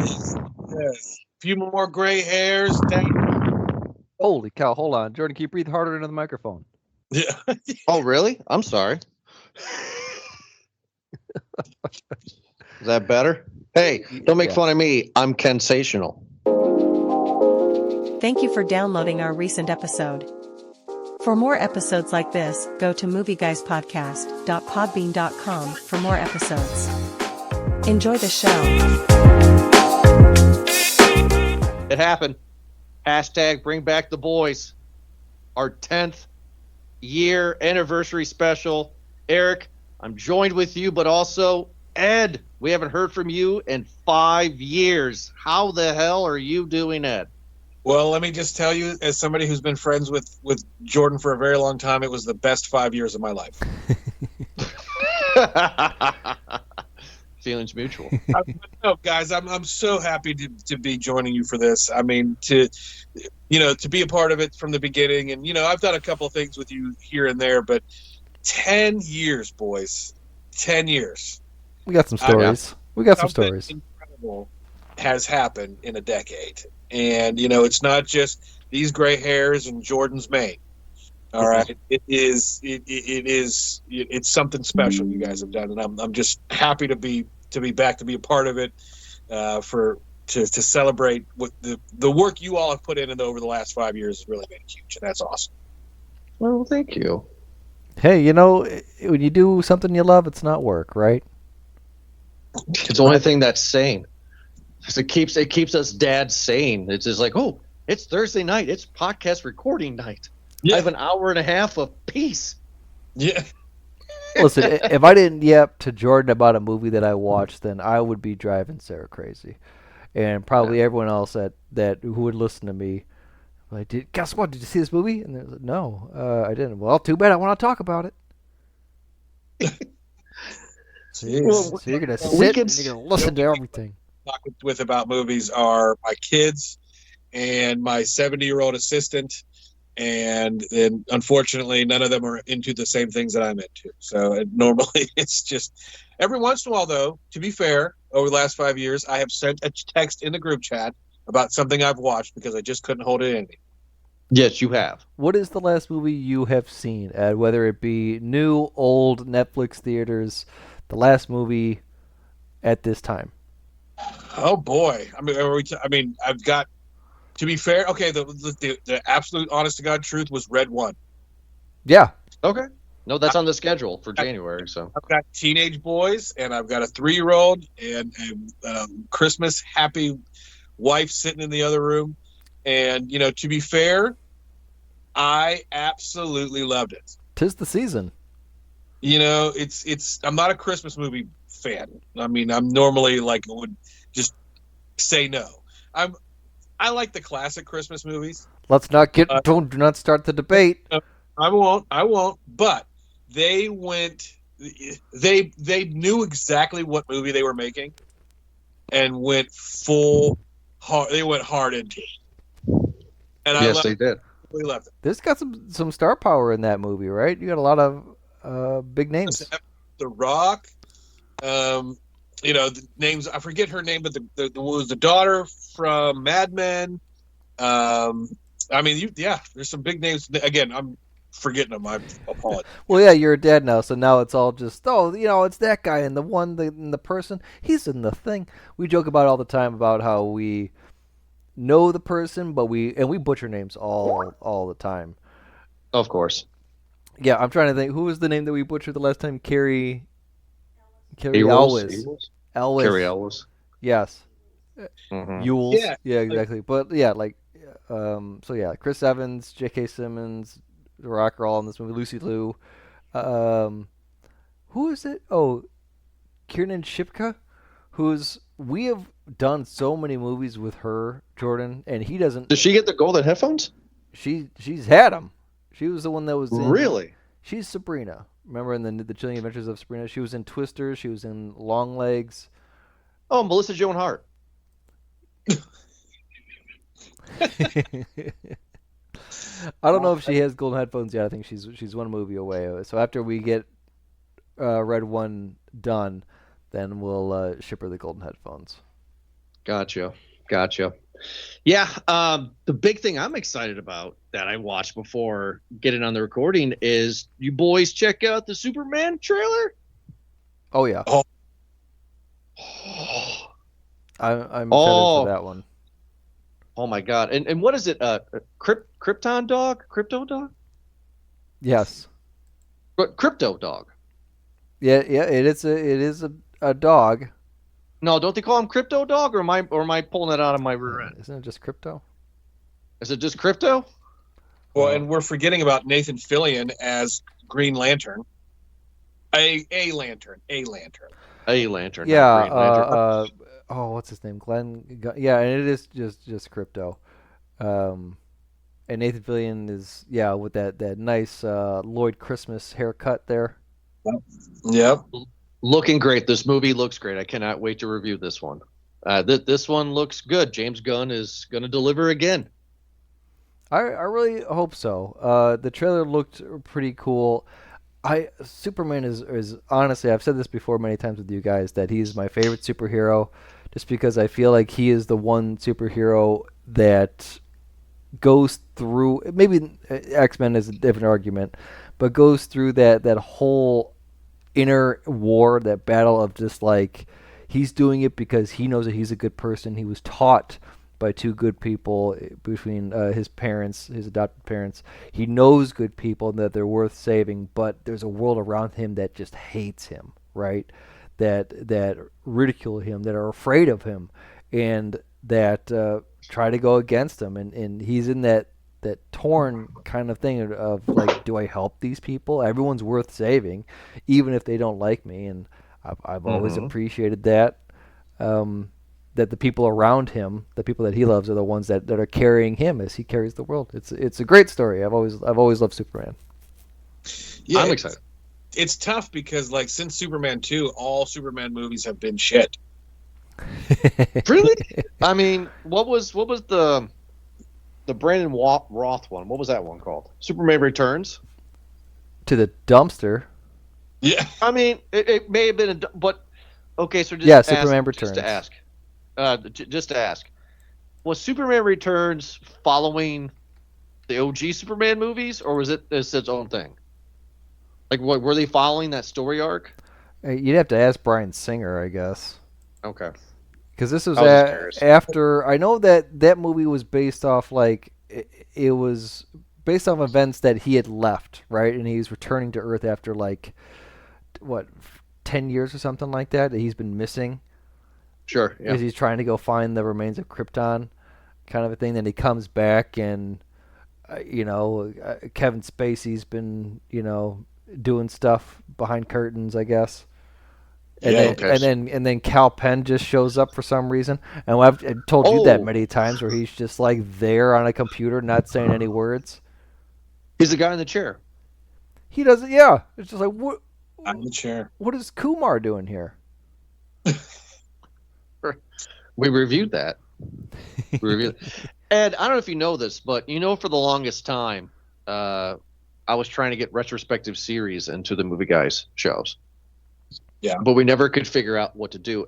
Yes. A few more gray hairs. Holy cow! Hold on, Jordan. Can you breathe harder into the microphone? Yeah. Oh, really? I'm sorry. Is that better? Hey, don't make Yeah. fun of me. I'm Kensational. Thank you for downloading our recent episode. For more episodes like this, go to movieguyspodcast.podbean.com for more episodes. Enjoy the show. It happened. Hashtag bring back the boys. Our 10th year anniversary special. Eric, I'm joined with you, but also Ed. We haven't heard from you in 5 years. How the hell are you doing, Ed? Well, let me just tell you, as somebody who's been friends with Jordan for a very long time, it was the best 5 years of my life. Feelings mutual. No, guys, I'm so happy to be joining you for this. I mean, to be a part of it from the beginning, and I've done a couple of things with you here and there, but 10 years, boys, 10 years. We got some stories. We got some Something stories. incredible has happened in a decade, and it's not just these gray hairs and Jordan's mane. All right, it's something special you guys have done, and I'm just happy to be back, to be a part of it, to celebrate what the work you all have put in over the last 5 years has really been huge, and that's awesome. Well, thank you. Hey, when you do something you love, it's not work, right? It's the only thing that's sane. It keeps us dads sane. It's just like, oh, it's Thursday night. It's podcast recording night. Yeah. I have an hour and a half of peace. Yeah. Listen, if I didn't yap to Jordan about a movie that I watched, then I would be driving Sarah crazy, and probably everyone else that who would listen to me. Like, guess what? Did you see this movie? And they're like, no, I didn't. Well, too bad. I want to talk about it. So you're gonna sit and you're gonna listen to everything. Talk with about movies are my kids and my 70-year-old assistant, and then unfortunately none of them are into the same things that I'm into. So normally it's just every once in a while, though, to be fair, over the last 5 years I have sent a text in the group chat about something I've watched because I just couldn't hold it in me. Yes, you have. What is the last movie you have seen, Ed? Whether it be new, old, Netflix theaters, the last movie at this time. Oh boy, I mean, I've got, to be fair, okay, the absolute honest to God truth was Red One. Yeah. Okay. No, that's on the schedule for January. So I've got teenage boys, and I've got a 3-year-old, and a Christmas happy wife sitting in the other room. And to be fair, I absolutely loved it. 'Tis the season. It's I'm not a Christmas movie fan. I mean, I'm normally would just say no. I like the classic Christmas movies. Let's not do not start the debate. I won't. But they knew exactly what movie they were making, and went full hard. They went hard into it. And yes, they did. We loved it. There's got some star power in that movie, right? You got a lot of big names. The Rock. The names, I forget her name, but the was the daughter from Mad Men. I mean, there's some big names. Again, I'm forgetting them. I apologize. Well, yeah, you're a dad now, so now it's all just, it's that guy and the person. He's in the thing. We joke about it all the time about how we know the person, but we butcher names all the time. Of course. Yeah, I'm trying to think. Who was the name that we butchered the last time? Carrie Elwes. Carrie Elwes. Yes. Mm-hmm. Yules. Yeah, exactly. But yeah, Chris Evans, J.K. Simmons, The Rock are all in this movie. Lucy Liu. Who is it? Oh, Kiernan Shipka, we have done so many movies with her, Jordan, and he doesn't. Does she get the golden headphones? She's had them. She was the one that was in. Really? She's Sabrina. Remember in the Chilling Adventures of Sabrina? She was in Twister. She was in Longlegs. Oh, Melissa Joan Hart. I don't know if she has golden headphones yet. I think she's one movie away. So after we get Red One done, then we'll ship her the golden headphones. Gotcha. Yeah, the big thing I'm excited about that I watched before getting on the recording is you boys check out the Superman trailer. Oh yeah, Oh. I'm excited Oh. for that one. Oh my god! And what is it? Krypton dog? Crypto dog? Yes. Crypto dog. Yeah. It is a dog. No, don't they call him Crypto dog, or am I pulling it out of my rear end? Isn't it just crypto? Is it just Crypto? Well, and we're forgetting about Nathan Fillion as Green Lantern. A lantern. A lantern. Yeah. not Green Lantern. What's his name? Yeah, and it is just crypto. And Nathan Fillion is with that nice Lloyd Christmas haircut there. Yep. Looking great. This movie looks great. I cannot wait to review this one. This one looks good. James Gunn is going to deliver again. I really hope so. The trailer looked pretty cool. Superman is honestly, I've said this before many times with you guys, that he's my favorite superhero, just because I feel like he is the one superhero that goes through, maybe X-Men is a different argument, but goes through that whole inner war, that battle of just like, he's doing it because he knows that he's a good person. He was taught by two good people between his parents, his adopted parents. He knows good people and that they're worth saving, but there's a world around him that just hates him, right? That ridicule him, that are afraid of him, and that try to go against him. And he's in that torn kind of thing of like, do I help these people? Everyone's worth saving, even if they don't like me. And I've always appreciated that. That the people around him, the people that he loves, are the ones that are carrying him as he carries the world. It's a great story. I've always loved Superman. Yeah, I'm excited. It's tough because like since Superman 2, all Superman movies have been shit. Really? I mean, what was the Brandon Roth one? What was that one called? Superman Returns? To the dumpster. Yeah. I mean, it may have been but okay, so just Superman Returns. Just to ask, was Superman Returns following the OG Superman movies, or was it its own thing? Like, what were they following that story arc? You'd have to ask Bryan Singer, I guess. Okay. Because this was I was just curious. after. I know that movie was based off it was based off events that he had left, right, and he's returning to Earth after 10 years or something like that. He's been missing. Sure. Yeah. Because he's trying to go find the remains of Krypton, kind of a thing. Then he comes back, and Kevin Spacey's been doing stuff behind curtains, I guess. And then Cal Penn just shows up for some reason, and I've told you that many times, where he's just like there on a computer, not saying any words. He's the guy in the chair. He doesn't. Yeah, it's just like what? I'm the chair. What is Kumar doing here? We reviewed that. And I don't know if you know this, but for the longest time, I was trying to get retrospective series into the Movie Guys shows. Yeah. But we never could figure out what to do.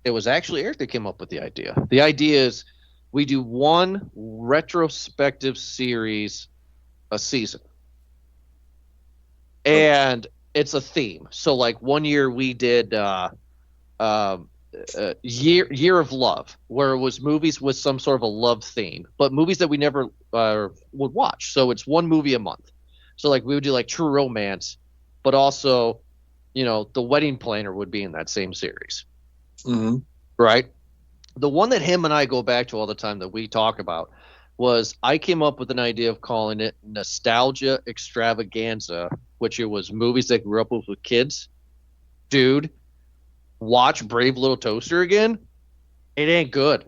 It was actually Eric that came up with the idea. The idea is we do one retrospective series a season. And it's a theme. So like one year we did Year of Love, where it was movies with some sort of a love theme, but movies that we never would watch. So it's one movie a month. So like we would do like True Romance, but also, The Wedding Planner would be in that same series. Mm-hmm. Right? The one that him and I go back to all the time that we talk about was I came up with an idea of calling it Nostalgia Extravaganza, which it was movies that grew up with kids. Dude, watch Brave Little Toaster again. It ain't good.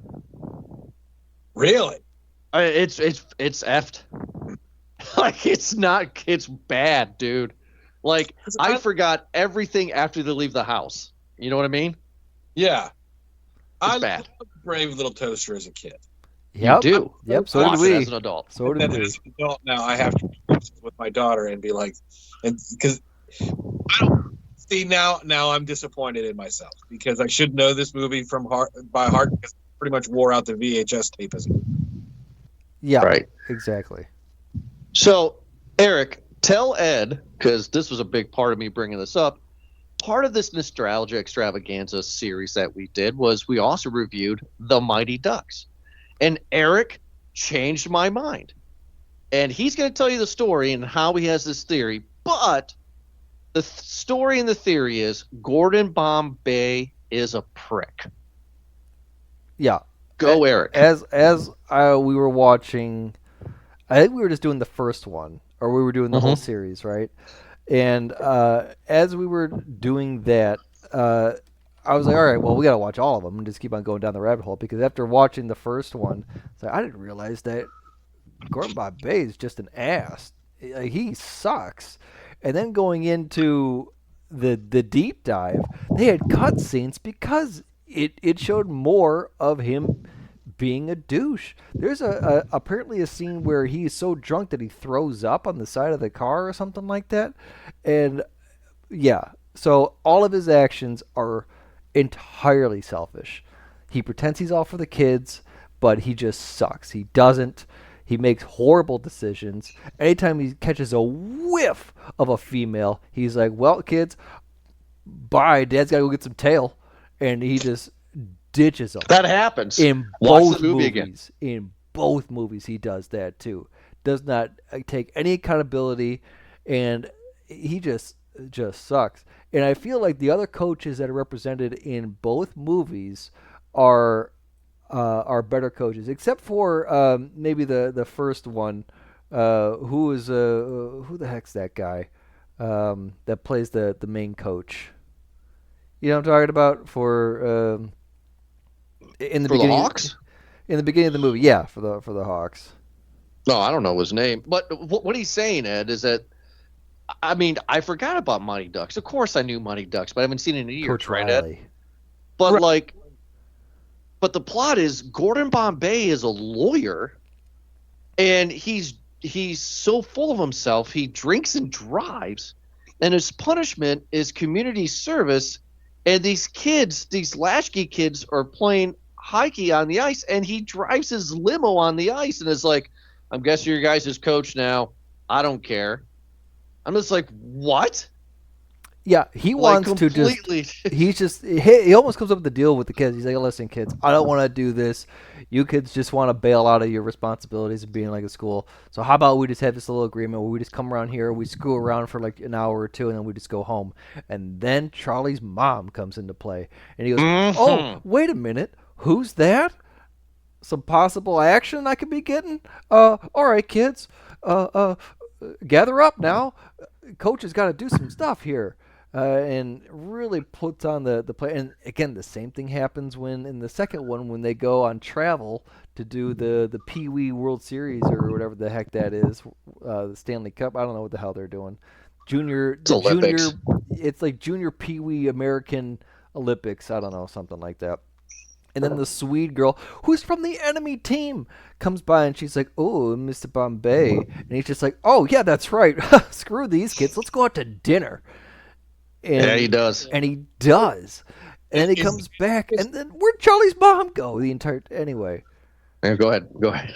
Really? It's effed. Like it's bad, dude. Like I forgot everything after they leave the house. You know what I mean? Yeah. I bad. loved Brave Little Toaster as a kid. Yep. You do. Yep. So Watch did we. it as an adult. So did And we. as an adult now, I have to watch it with my daughter and be like, and because I don't See, now I'm disappointed in myself because I should know this movie by heart because I pretty much wore out the VHS tape as well. Yeah, Right. exactly. So, Eric, tell Ed, because this was a big part of me bringing this up. Part of this nostalgia extravaganza series that we did was we also reviewed The Mighty Ducks. And Eric changed my mind. And he's going to tell you the story and how he has this theory. But the story and the theory is Gordon Bombay is a prick. Yeah. Go, Eric. As we were watching, I think we were just doing the first one, or we were doing the whole series, right? And as we were doing that, I was like, all right, well, we got to watch all of them and just keep on going down the rabbit hole, because after watching the first one, it's like, I didn't realize that Gordon Bombay is just an ass. He sucks. And then going into the deep dive, they had cutscenes because it showed more of him being a douche. There's apparently a scene where he is so drunk that he throws up on the side of the car or something like that. And yeah, so all of his actions are entirely selfish. He pretends he's all for the kids, but he just sucks. He doesn't. He makes horrible decisions. Anytime he catches a whiff of a female, he's like, well, kids, bye. Dad's got to go get some tail. And he just ditches them. That happens. In Watch both the movie movies. again. In both movies, he does that too. Does not take any accountability, and he just sucks. And I feel like the other coaches that are represented in both movies are better coaches, except for maybe the first one. Who the heck's that guy that plays the main coach? You know what I'm talking about? For in the beginning, the Hawks? In the beginning of the movie, yeah, for the Hawks. No, I don't know his name. But what he's saying, Ed, is that, I mean, I forgot about Mighty Ducks. Of course I knew Mighty Ducks, but I haven't seen it in years, Coach right, Riley. Ed? But but the plot is Gordon Bombay is a lawyer, and he's so full of himself, he drinks and drives, and his punishment is community service. And these kids, these latchkey kids, are playing hockey on the ice, and he drives his limo on the ice and is like, I'm guessing your guys' coach now. I don't care. I'm just like, what? Yeah, he wants to just. He almost comes up with the deal with the kids. He's like, listen, kids, I don't want to do this. You kids just want to bail out of your responsibilities of being like a school. So how about we just have this little agreement where we just come around here, we screw around for like an hour or two, and then we just go home. And then Charlie's mom comes into play, and he goes, "Oh, wait a minute, who's that? Some possible action I could be getting? All right, kids, gather up now. Coach has got to do some stuff here." And really puts on the play. And again, the same thing happens when in the second one when they go on travel to do the Pee Wee World Series or whatever the heck that is, the Stanley Cup. I don't know what the hell they're doing. It's like Junior Pee Wee American Olympics. I don't know, something like that. And then the Swede girl, who's from the enemy team, comes by and she's like, "Oh, Mr. Bombay," and he's just like, "Oh yeah, that's right. Screw these kids. Let's go out to dinner." And, yeah, he does. And he does. And then he comes back. And then where'd Charlie's mom go? Anyway. Yeah, go ahead.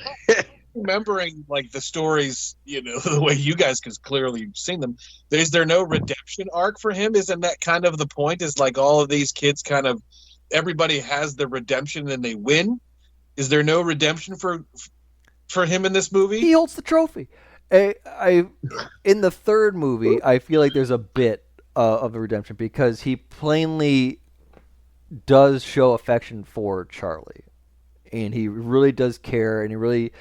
Remembering like the stories, the way you guys could clearly seen them. Is there no redemption arc for him? Isn't that kind of the point? Is like all of these kids everybody has the redemption and they win? Is there no redemption for him in this movie? He holds the trophy. In the third movie, I feel like there's a bit of the redemption because he plainly does show affection for Charlie, and he really does care, and he really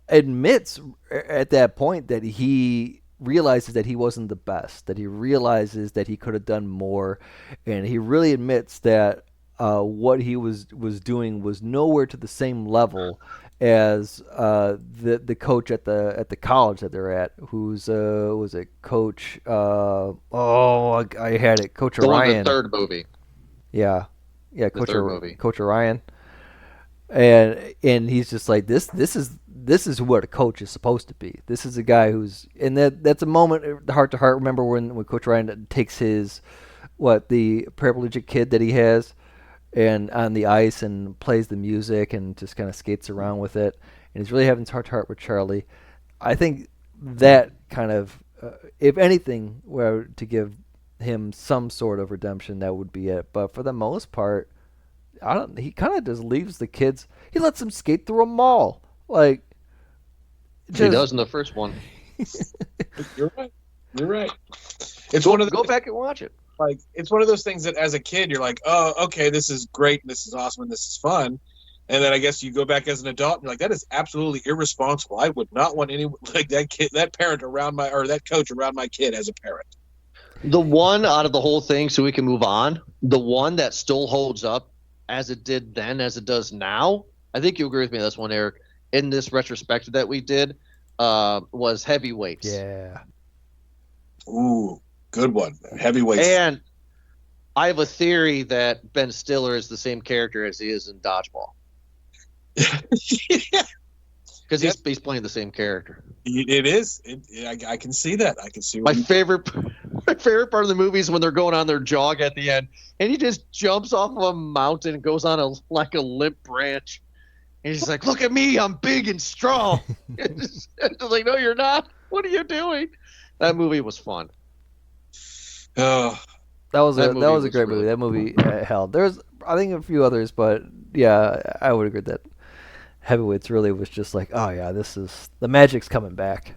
admits at that point that he realizes that he wasn't the best, that he realizes that he could have done more, and he really admits that what he was doing was nowhere to the same level as the coach at the college that they're at, who's was it Coach? I had it, Coach Orion. The third movie. Yeah, Coach Orion. And he's just like this is what a coach is supposed to be. This is a guy who's, and that's a moment heart to heart. Remember when Coach Ryan takes his the paraplegic kid that he has, and on the ice and plays the music and just kind of skates around with it, and he's really having heart to heart with Charlie. I think that kind of, if anything, were to give him some sort of redemption, that would be it. But for the most part, he kind of just leaves the kids. He lets them skate through a mall, like. He does in the first one. You're right. You're right. It's one of the, go back and watch it. Like, it's one of those things that as a kid you're like, oh, okay, this is great, and this is awesome, and this is fun. And then I guess you go back as an adult and you're like, that is absolutely irresponsible. I would not want anyone like that parent around that coach around my kid as a parent. The one out of the whole thing, so we can move on, the one that still holds up as it did then, as it does now, I think you agree with me on this one, Eric, in this retrospective that we did, was Heavyweights. Yeah. Ooh, good one. Heavyweights. And I have a theory that Ben Stiller is the same character as he is in Dodgeball. Because he's playing the same character. It is. I can see that. I can see. My favorite part of the movie is when they're going on their jog at the end, and he just jumps off of a mountain and goes on a limp branch. And he's like, "Look at me, I'm big and strong." It's like, "No, you're not. What are you doing?" That movie was fun. Oh, that was a great movie. really That movie held. There's, I think, a few others, but yeah, I would agree that Heavyweights really was just like, oh yeah, this is the magic's coming back.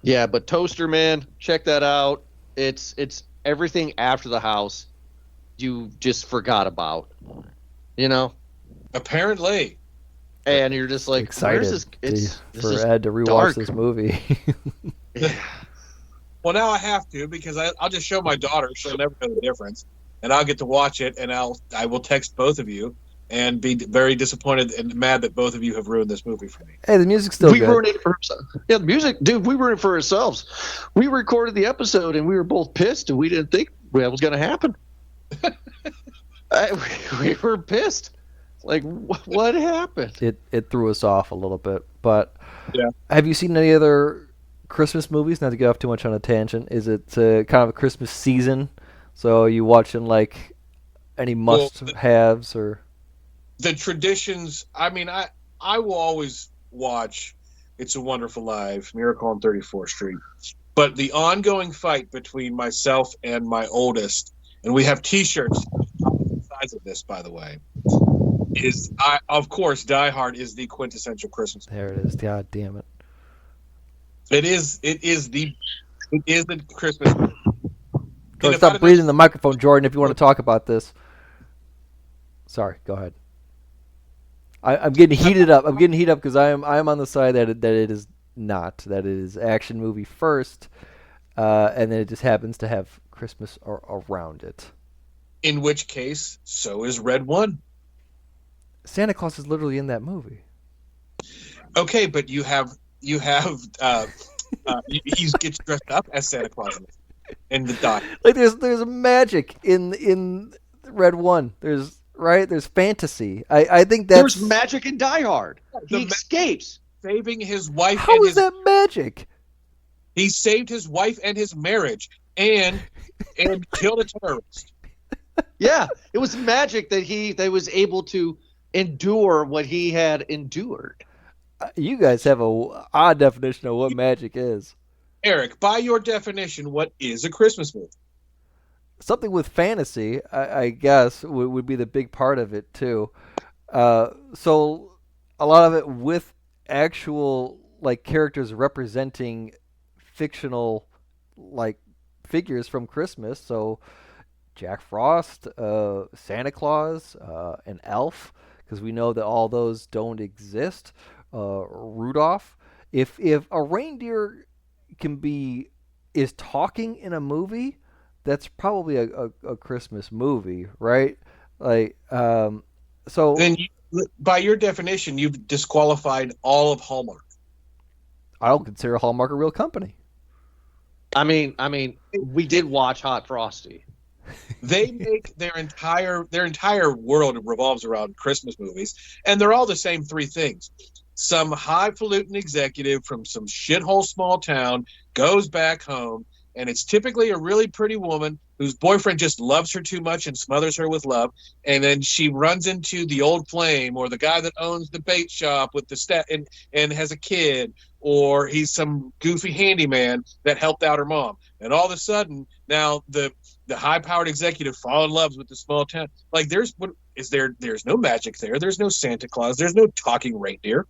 Yeah, but Toaster Man, check that out. It's everything after the house you just forgot about, you know. Apparently. And you're just like, excited where's this? for Ed to rewatch dark. this movie. Well, now I have to, because I'll just show my daughter. She'll never know the difference, and I'll get to watch it, and I will text both of you and be very disappointed and mad that both of you have ruined this movie for me. Hey, the music's still we good. ruined it for ourselves. Yeah, the music, dude. We ruined it for ourselves. We recorded the episode, and we were both pissed, and we didn't think that was going to happen. We were pissed. Like, what happened? It threw us off a little bit. But yeah. Have you seen any other Christmas movies? Not to get off too much on a tangent. Is it kind of a Christmas season? So are you watching like any must-haves or the traditions? I mean, I will always watch It's a Wonderful Life, Miracle on 34th Street. But the ongoing fight between myself and my oldest, and we have T-shirts the size of this, by the way, of course, Die Hard is the quintessential Christmas movie. There it is. God damn it. It is the Christmas movie. Jordan, stop breathing the microphone, Jordan, if you want to talk about this. Sorry, go ahead. I'm getting heated up. I'm getting heated up because I am on the side that it is not. That it is action movie first, and then it just happens to have Christmas around it. In which case, so is Red One. Santa Claus is literally in that movie. Okay, but you have he gets dressed up as Santa Claus in the doc. Like there's magic in Red One. There's fantasy. I think that's there's magic in Die Hard. He escapes, saving his wife. How is that magic? He saved his wife and his marriage, and killed a terrorist. Yeah, it was magic that was able to endure what he had endured. You guys have a odd definition of what magic is. Eric, by your definition, what is a Christmas movie? Something with fantasy, I guess, would be the big part of it too. So a lot of it with actual like characters representing fictional like figures from Christmas. So Jack Frost, Santa Claus, an elf, because we know that all those don't exist. Rudolph. If a reindeer is talking in a movie, that's probably a Christmas movie, right? Like, so then by your definition, you've disqualified all of Hallmark. I don't consider Hallmark a real company. I mean, we did watch Hot Frosty. They make their entire world revolves around Christmas movies, and they're all the same three things. Some highfalutin executive from some shithole small town goes back home, and it's typically a really pretty woman whose boyfriend just loves her too much and smothers her with love, and then she runs into the old flame or the guy that owns the bait shop with the and has a kid, or he's some goofy handyman that helped out her mom, and all of a sudden now the high-powered executive fall in love with the small town. Like there's no magic there. There's no Santa Claus. There's no talking reindeer.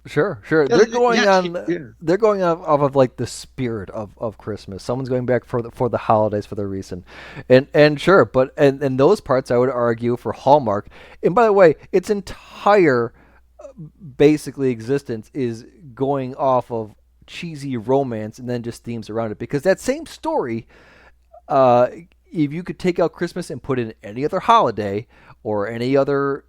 Sure. They're going off of like the spirit of Christmas. Someone's going back for the holidays for the reason, and sure, but and those parts I would argue for Hallmark. And by the way, its entire basically existence is going off of cheesy romance and then just themes around it. Because that same story, if you could take out Christmas and put in any other holiday or any other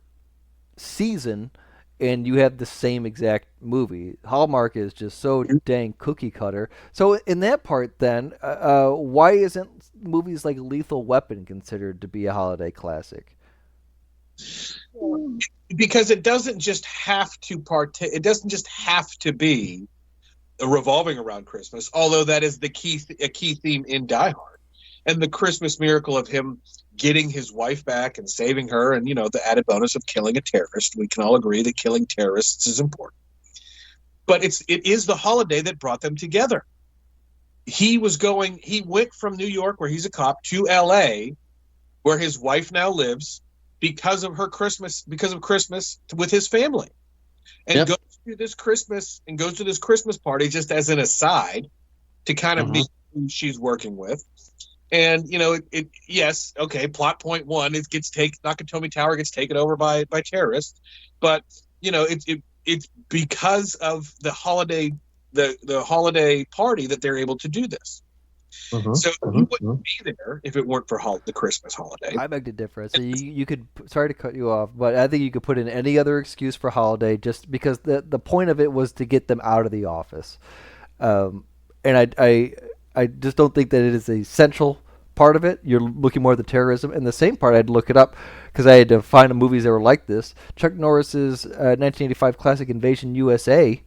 season, and you have the same exact movie. Hallmark is just so dang cookie cutter. So in that part, then, why isn't movies like Lethal Weapon considered to be a holiday classic? Because it doesn't just have to It doesn't just have to be revolving around Christmas. Although that is a key theme in Die Hard, and the Christmas miracle of him getting his wife back and saving her, and the added bonus of killing a terrorist. We can all agree that killing terrorists is important, but it is the holiday that brought them together. He went from New York, where he's a cop, to LA, where his wife now lives, because of Christmas with his family, and goes to this Christmas party just as an aside to kind of meet who she's working with. And yes, okay. Plot point one: Nakatomi Tower gets taken over by terrorists, but it's because of the holiday, the holiday party that they're able to do this. So you wouldn't be there if it weren't for the Christmas holiday. I beg to differ. So you could, sorry to cut you off, but I think you could put in any other excuse for holiday, just because the point of it was to get them out of the office, and I just don't think that it is a central part of it. You're looking more at the terrorism. And the same part, I had to look it up because I had to find the movies that were like this. Chuck Norris's 1985 classic Invasion USA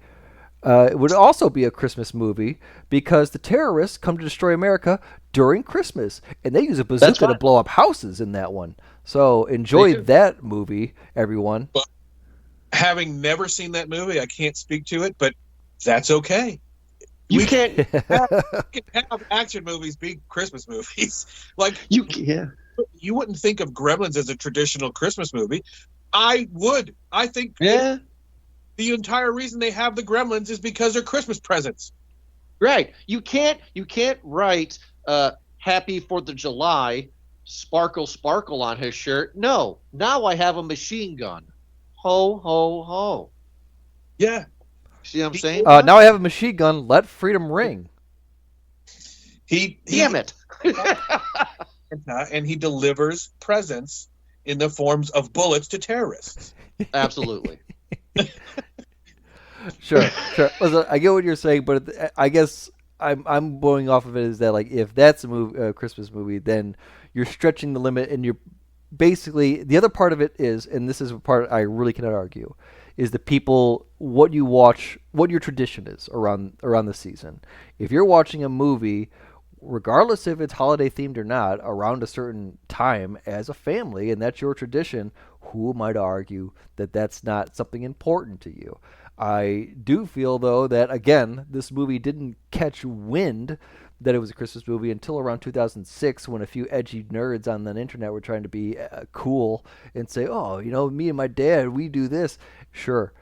would also be a Christmas movie, because the terrorists come to destroy America during Christmas, and they use a bazooka to blow up houses in that one. So enjoy that movie, everyone. Well, having never seen that movie, I can't speak to it, but that's okay. We can't have action movies be Christmas movies. Like you wouldn't think of Gremlins as a traditional Christmas movie. I would. I think the entire reason they have the Gremlins is because they're Christmas presents. Right. You can't write Happy 4th of July, sparkle sparkle on his shirt. No. Now I have a machine gun. Ho ho ho. Yeah. See what I'm saying? Now I have a machine gun. Let freedom ring. Damn it. And he delivers presents in the forms of bullets to terrorists. Absolutely. Sure. Listen, I get what you're saying, but I guess I'm going off of it is that, like, if that's a Christmas movie, then you're stretching the limit, and you're basically, the other part of it is, and this is a part I really cannot argue, is the people, what you watch, what your tradition is around the season. If you're watching a movie, regardless if it's holiday themed or not, around a certain time as a family, and that's your tradition, who am I to argue that that's not something important to you? I do feel, though, that, again, this movie didn't catch wind that it was a Christmas movie until around 2006, when a few edgy nerds on the internet were trying to be cool and say, oh, me and my dad, we do this. Sure,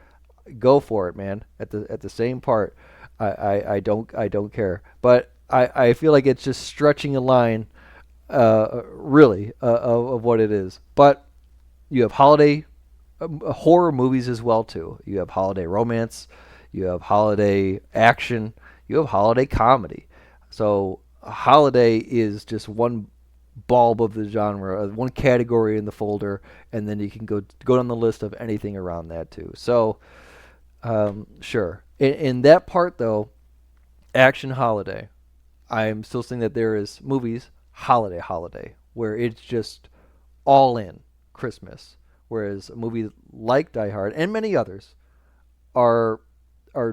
go for it, man. At the same part, I don't care. But I feel like it's just stretching a line, really, of what it is. But you have holiday horror movies as well too. You have holiday romance, you have holiday action, you have holiday comedy. So holiday is just one bulb of the genre, one category in the folder, and then you can go down the list of anything around that too. So sure. In that part though, action holiday, I'm still saying that there is movies holiday where it's just all in Christmas. Whereas a movie like Die Hard and many others are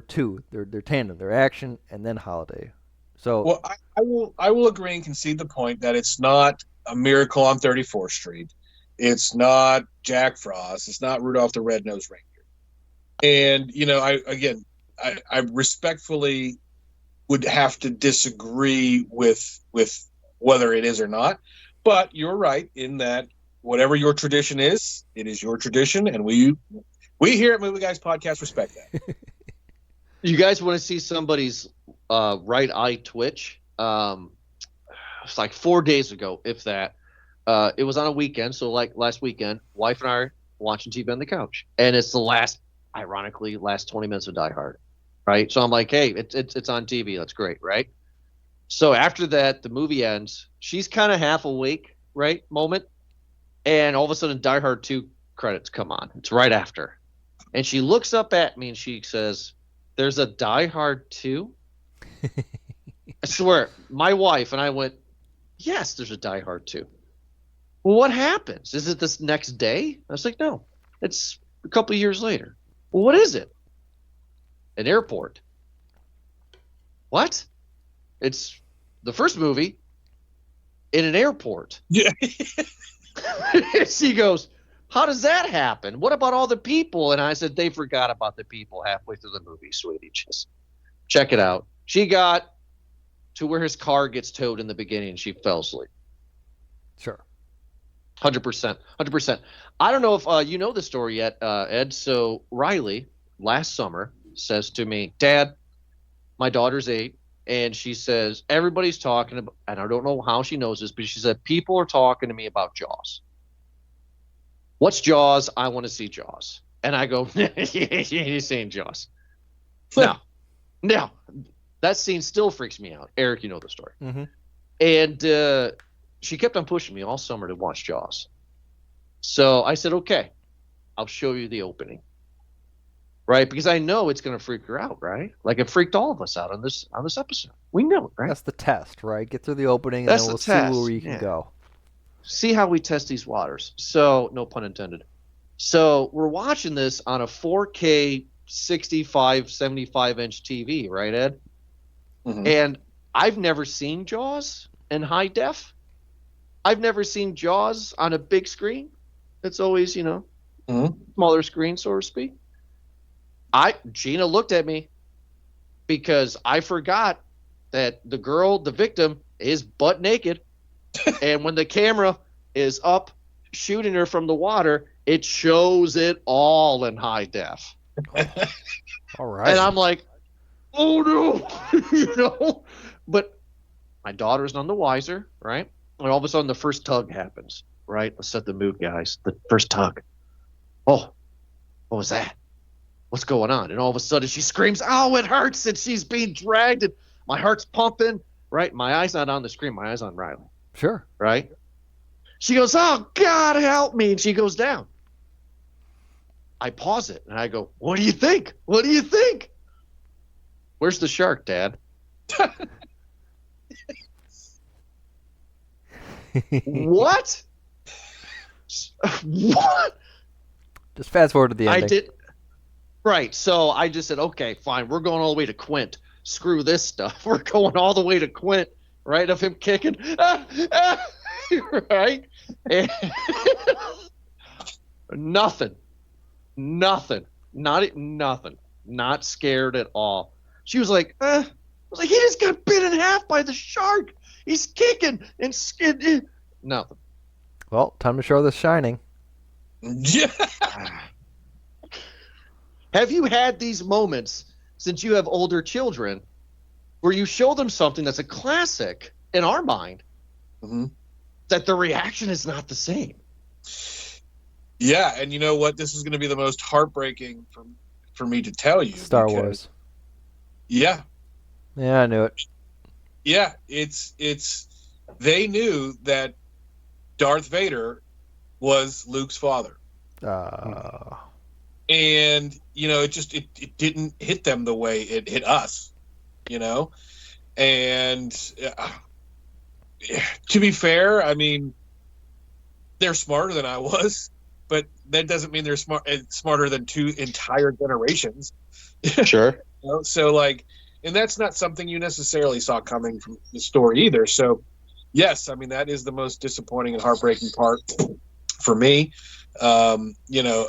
two. They're tandem. They're action and then holiday. So Well, I will agree and concede the point that it's not A Miracle on 34th Street. It's not Jack Frost. It's not Rudolph the Red-Nosed Reindeer. And I respectfully would have to disagree with whether it is or not. But you're right in that whatever your tradition is, it is your tradition, and we here at Movie Guys Podcast respect that. You guys want to see somebody's right eye twitch? It's like 4 days ago, if that. It was on a weekend, so like last weekend, wife and I are watching TV on the couch, and it's the last 20 minutes of Die Hard, right? So I'm like, hey, it's on TV, that's great, right? So after that, the movie ends. She's kind of half awake, right? Moment, and all of a sudden, Die Hard 2 credits come on. It's right after, and she looks up at me and she says, "There's a Die Hard 2?" I swear, my wife and I went, "Yes, there's a Die Hard 2." Well, what happens? Is it this next day? I was like, no, it's a couple of years later. Well, what is it? An airport. What? It's the first movie in an airport. Yeah. She goes, how does that happen? What about all the people? And I said, they forgot about the people halfway through the movie, sweetie. Just check it out. She got to where his car gets towed in the beginning and she fell asleep. sure. 100%. 100%. I don't know if you know the story yet, Ed. So Riley, last summer, says to me, Dad, my daughter's 8, and she says, everybody's talking about, and I don't know how she knows this, but she said, people are talking to me about Jaws. What's Jaws? I want to see Jaws. And I go, you're saying Jaws. Now, that scene still freaks me out. Eric, you know the story. Mm-hmm. And she kept on pushing me all summer to watch Jaws. So I said, okay, I'll show you the opening. Right? Because I know it's going to freak her out, right? Like it freaked all of us out on this episode. We know it, right? That's the test, right? Get through the opening, and That's then we'll the see test, where you can yeah. go. See how we test these waters. So, no pun intended. So, we're watching this on a 4K 65, 75-inch TV, right, Ed? Mhm. And I've never seen Jaws in high def. I've never seen Jaws on a big screen. It's always, Mhm. smaller screen, so to speak. Gina looked at me because I forgot that the girl, the victim, is butt naked. And when the camera is up shooting her from the water, it shows it all in high def. All right. And I'm like, oh no, But my daughter's none the wiser, right? And all of a sudden the first tug happens, right? Let's set the mood, guys. The first tug. Oh, what was that? What's going on? And all of a sudden she screams, oh, it hurts. And she's being dragged and my heart's pumping, right? My eye's not on the screen. My eye's on Riley, Sure. right? She goes, oh, God, help me. And she goes down. I pause it and I go, what do you think? What do you think? Where's the shark, Dad? What? What? Just fast forward to the ending. I did. Right. So I just said, okay, fine. We're going all the way to Quint. Screw this stuff. We're going all the way to Quint, right? Of him kicking. Right? And nothing. Nothing. Nothing. Not scared at all. She was like, I was like, he just got bit in half by the shark. He's kicking and skin. Nothing. Well, time to show The Shining. Yeah. Have you had these moments since you have older children where you show them something that's a classic in our mind Mhm. that the reaction is not the same? Yeah, and you know what? This is going to be the most heartbreaking for me to tell you. Star because- Wars. Yeah, Yeah, I knew it. yeah. It's they knew that Darth Vader was Luke's father, and it didn't hit them the way it hit us, and to be fair, I mean, they're smarter than I was, but that doesn't mean they're smarter than two entire generations. Sure. So like, And that's not something you necessarily saw coming from the story either. So, yes, I mean, that is the most disappointing and heartbreaking part for me. You know,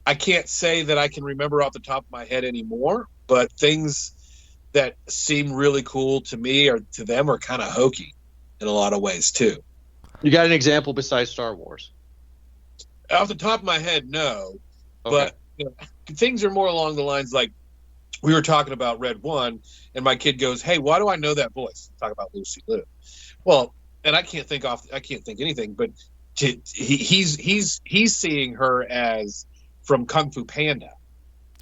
I can't say that I can remember off the top of my head anymore, but things that seem really cool to me or to them are kind of hokey in a lot of ways too. You got an example besides Star Wars? Off the top of my head, no. Okay. But you know, things are more along the lines like we were talking about Red One, and my kid goes, "Hey, why do I know that voice?" Talk about Lucy Liu. Well, and I can't think anything, but he's seeing her as from Kung Fu Panda.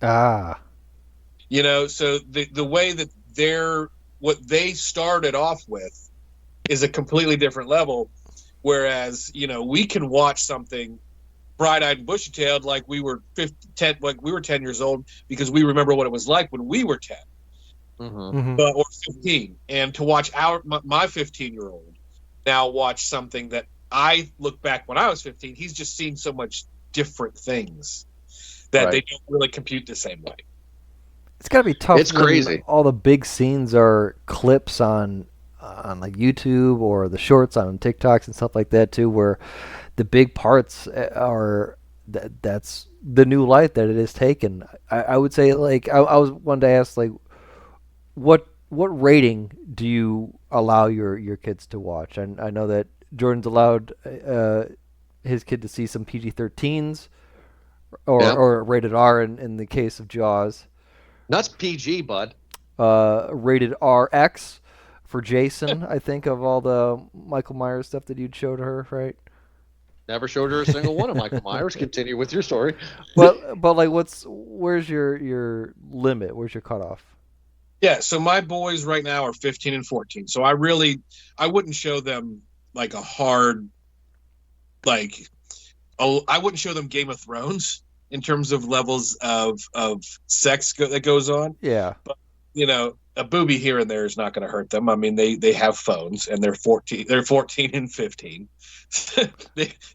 Ah. You know, so the way that what they started off with is a completely different level. Whereas, you know, we can watch something bright-eyed and bushy-tailed like we were 10 years old because we remember what it was like when we were 10 or 15, and to watch my 15-year-old now watch something that I look back when I was 15, he's just seen so much different things that they don't really compute the same way. It's got to be tough. It's crazy. All the big scenes are clips on like YouTube or the shorts on TikToks and stuff like that too, where the big parts are that's the new light that it has taken. I would say, like, I was wanted to ask, like, what rating do you allow your kids to watch? And I know that Jordan's allowed his kid to see some PG-13s or rated R in the case of Jaws. That's PG, bud. Rated RX for Jason, I think, of all the Michael Myers stuff that you'd show to her, right? Never showed her a single one of Michael Myers. Continue with your story. But like, where's your limit? Where's your cutoff? Yeah, so my boys right now are 15 and 14. So I wouldn't show them like a hard, like, I wouldn't show them Game of Thrones in terms of levels of sex that goes on. Yeah. But, you know, a booby here and there is not going to hurt them. I mean, they have phones and they're 14 and 15.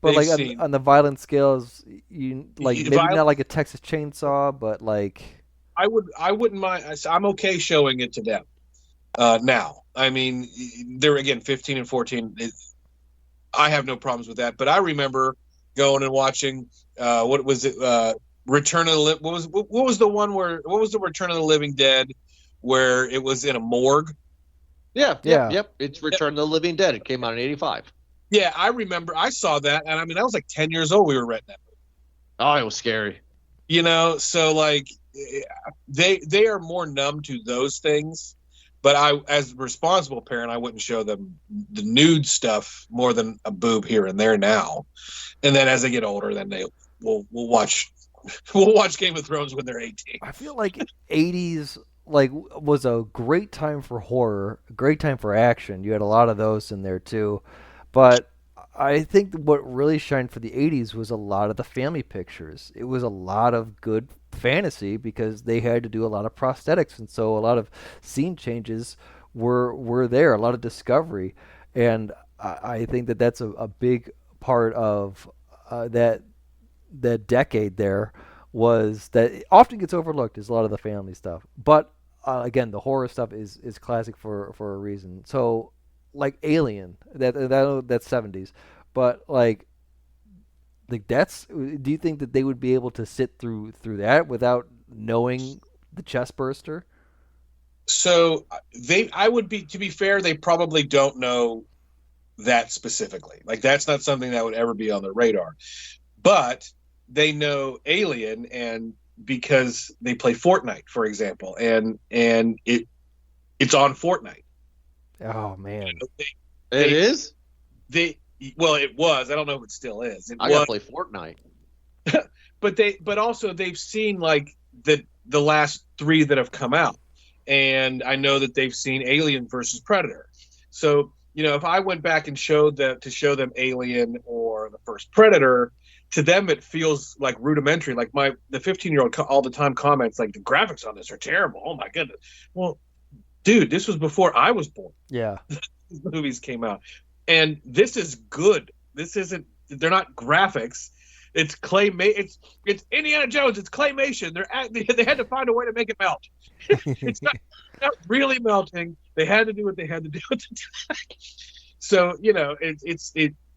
But like on the violent scales, you like maybe not like a Texas Chainsaw, but like I wouldn't mind. I'm okay showing it to them now. I mean, they're again 15 and 14. I have no problems with that. But I remember going and watching what was it? Return of the what was the one where what was the Return of the Living Dead where it was in a morgue? Yep. It's Return of the Living Dead. It came out in '85. Yeah, I remember. I saw that, and I mean, I was like 10 years old. We were renting that movie. Oh, it was scary. You know, so like they are more numb to those things. But I, as a responsible parent, I wouldn't show them the nude stuff more than a boob here and there now. And then as they get older, then we'll watch Game of Thrones when they're 18. I feel like 80s like was a great time for horror, a great time for action. You had a lot of those in there too. But I think what really shined for the 80s was a lot of the family pictures. It was a lot of good fantasy because they had to do a lot of prosthetics, and so a lot of scene changes were there, a lot of discovery. And I think that that's a big part of that decade there was that it often gets overlooked is a lot of the family stuff. But again, the horror stuff is classic for a reason. So like Alien, that's 70s, but like that's. Do you think that they would be able to sit through that without knowing the chest burster? So to be fair, they probably don't know that specifically. Like that's not something that would ever be on their radar, but they know Alien, and because they play Fortnite, for example, and it's on Fortnite. Oh man, it is. Well, it was. I don't know if it still is. I gotta play Fortnite. but also they've seen like the last 3 that have come out, and I know that they've seen Alien versus Predator. So you know, if I went back and show them Alien or the first Predator, to them it feels like rudimentary. Like the 15-year-old all the time comments like the graphics on this are terrible. Oh my goodness. Well, dude, this was before I was born. Yeah. These movies came out. And this is good. This isn't, they're not graphics. It's it's Indiana Jones. It's claymation. They had to find a way to make it melt. It's not really melting. They had to do what they had to do at the time. So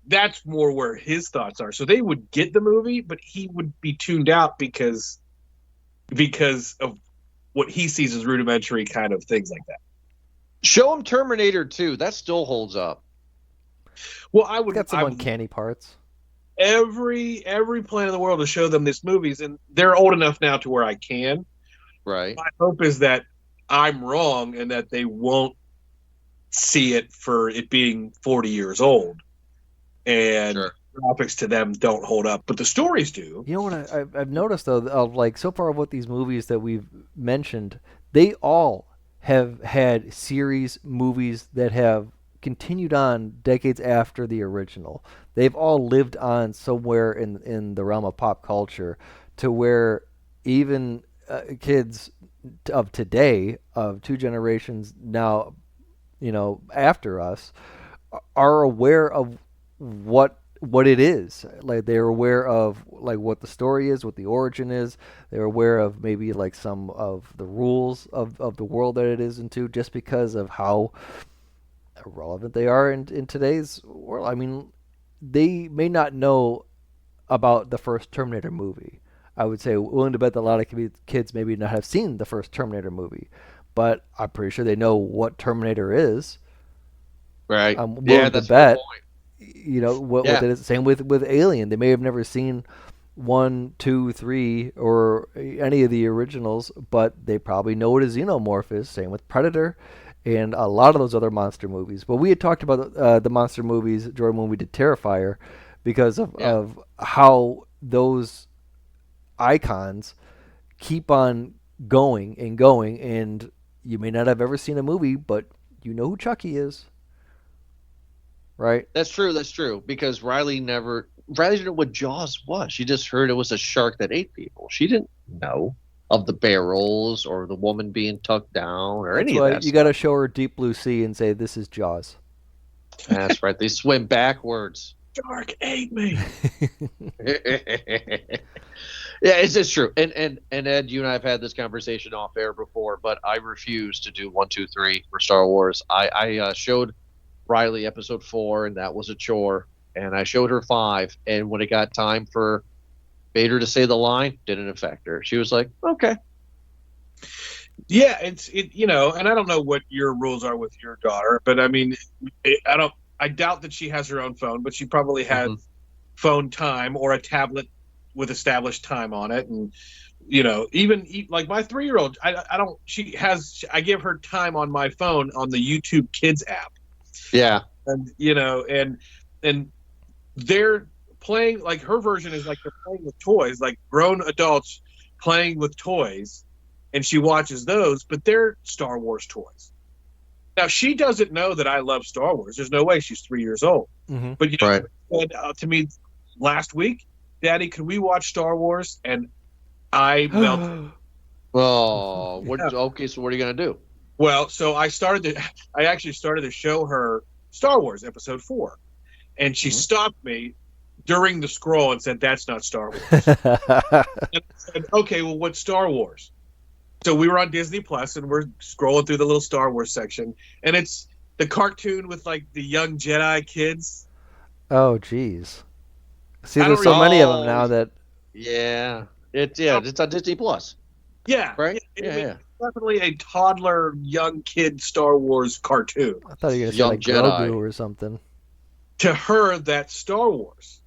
that's more where his thoughts are. So they would get the movie, but he would be tuned out because of what he sees as rudimentary kind of things like that. Show him Terminator 2. That still holds up. Well, I would got some uncanny parts. Every plan in the world to show them these movies, and they're old enough now to where I can. Right. My hope is that I'm wrong and that they won't see it for it being 40 years old, and Sure. graphics to them don't hold up, but the stories do. You know what I've noticed though, of like so far of what these movies that we've mentioned, they all have had series movies that have continued on decades after the original. They've all lived on somewhere in the realm of pop culture, to where even kids of today, of two generations now, after us, are aware of what it is. Like, they're aware of like what the story is, what the origin is. They're aware of maybe like some of the rules of the world that it is into, just because of how relevant they are in today's world. I mean, they may not know about the first Terminator movie. I would say willing to bet that a lot of kids maybe not have seen the first Terminator movie, but I'm pretty sure they know what Terminator is. Right. I'm willing to that's bet. a good point. What it is. Same with Alien. They may have never seen 1, 2, 3, or any of the originals, but they probably know what a xenomorph is. Same with Predator and a lot of those other monster movies. But we had talked about the monster movies, Jordan, when we did Terrifier, because of how those icons keep on going and going. And you may not have ever seen a movie, but you know who Chucky is. Right? That's true. Because Riley didn't know what Jaws was. She just heard it was a shark that ate people. She didn't know of the barrels or the woman being tucked down or That's any why of that you got to show her Deep Blue Sea and say, "This is Jaws." That's right. They swim backwards. Shark ate me. Yeah, it's just true. And Ed, you and I have had this conversation off air before, but I refuse to do 1, 2, 3 for Star Wars. I showed Riley episode 4, and that was a chore. And I showed her 5, and when it got time for Vader to say the line, didn't affect her. She was like, okay. Yeah, and I don't know what your rules are with your daughter, but I mean, I doubt that she has her own phone, but she probably has phone time or a tablet with established time on it. And, even like my 3-year-old, I give her time on my phone on the YouTube Kids app. Yeah. And, and they're playing, like, her version is like they're playing with toys, like grown adults playing with toys, and she watches those, but they're Star Wars toys. Now, she doesn't know that I love Star Wars. There's no way. She's 3 years old. Mm-hmm. But she said to me last week, "Daddy, could we watch Star Wars?" And I melted. Oh, okay. So what are you gonna do? Well, so I actually started to show her Star Wars Episode 4, and she stopped me during the scroll and said, "That's not Star Wars." And I said, "Okay, well, what's Star Wars?" So we were on Disney Plus, and we're scrolling through the little Star Wars section, and it's the cartoon with like the young Jedi kids. Oh, geez. See, there's so many of them now that. Yeah, it's on Disney Plus. Yeah, right. Yeah. Definitely a toddler, young kid Star Wars cartoon. I thought you were going to say Young like Jedi. Grogu or something. To her, that's Star Wars.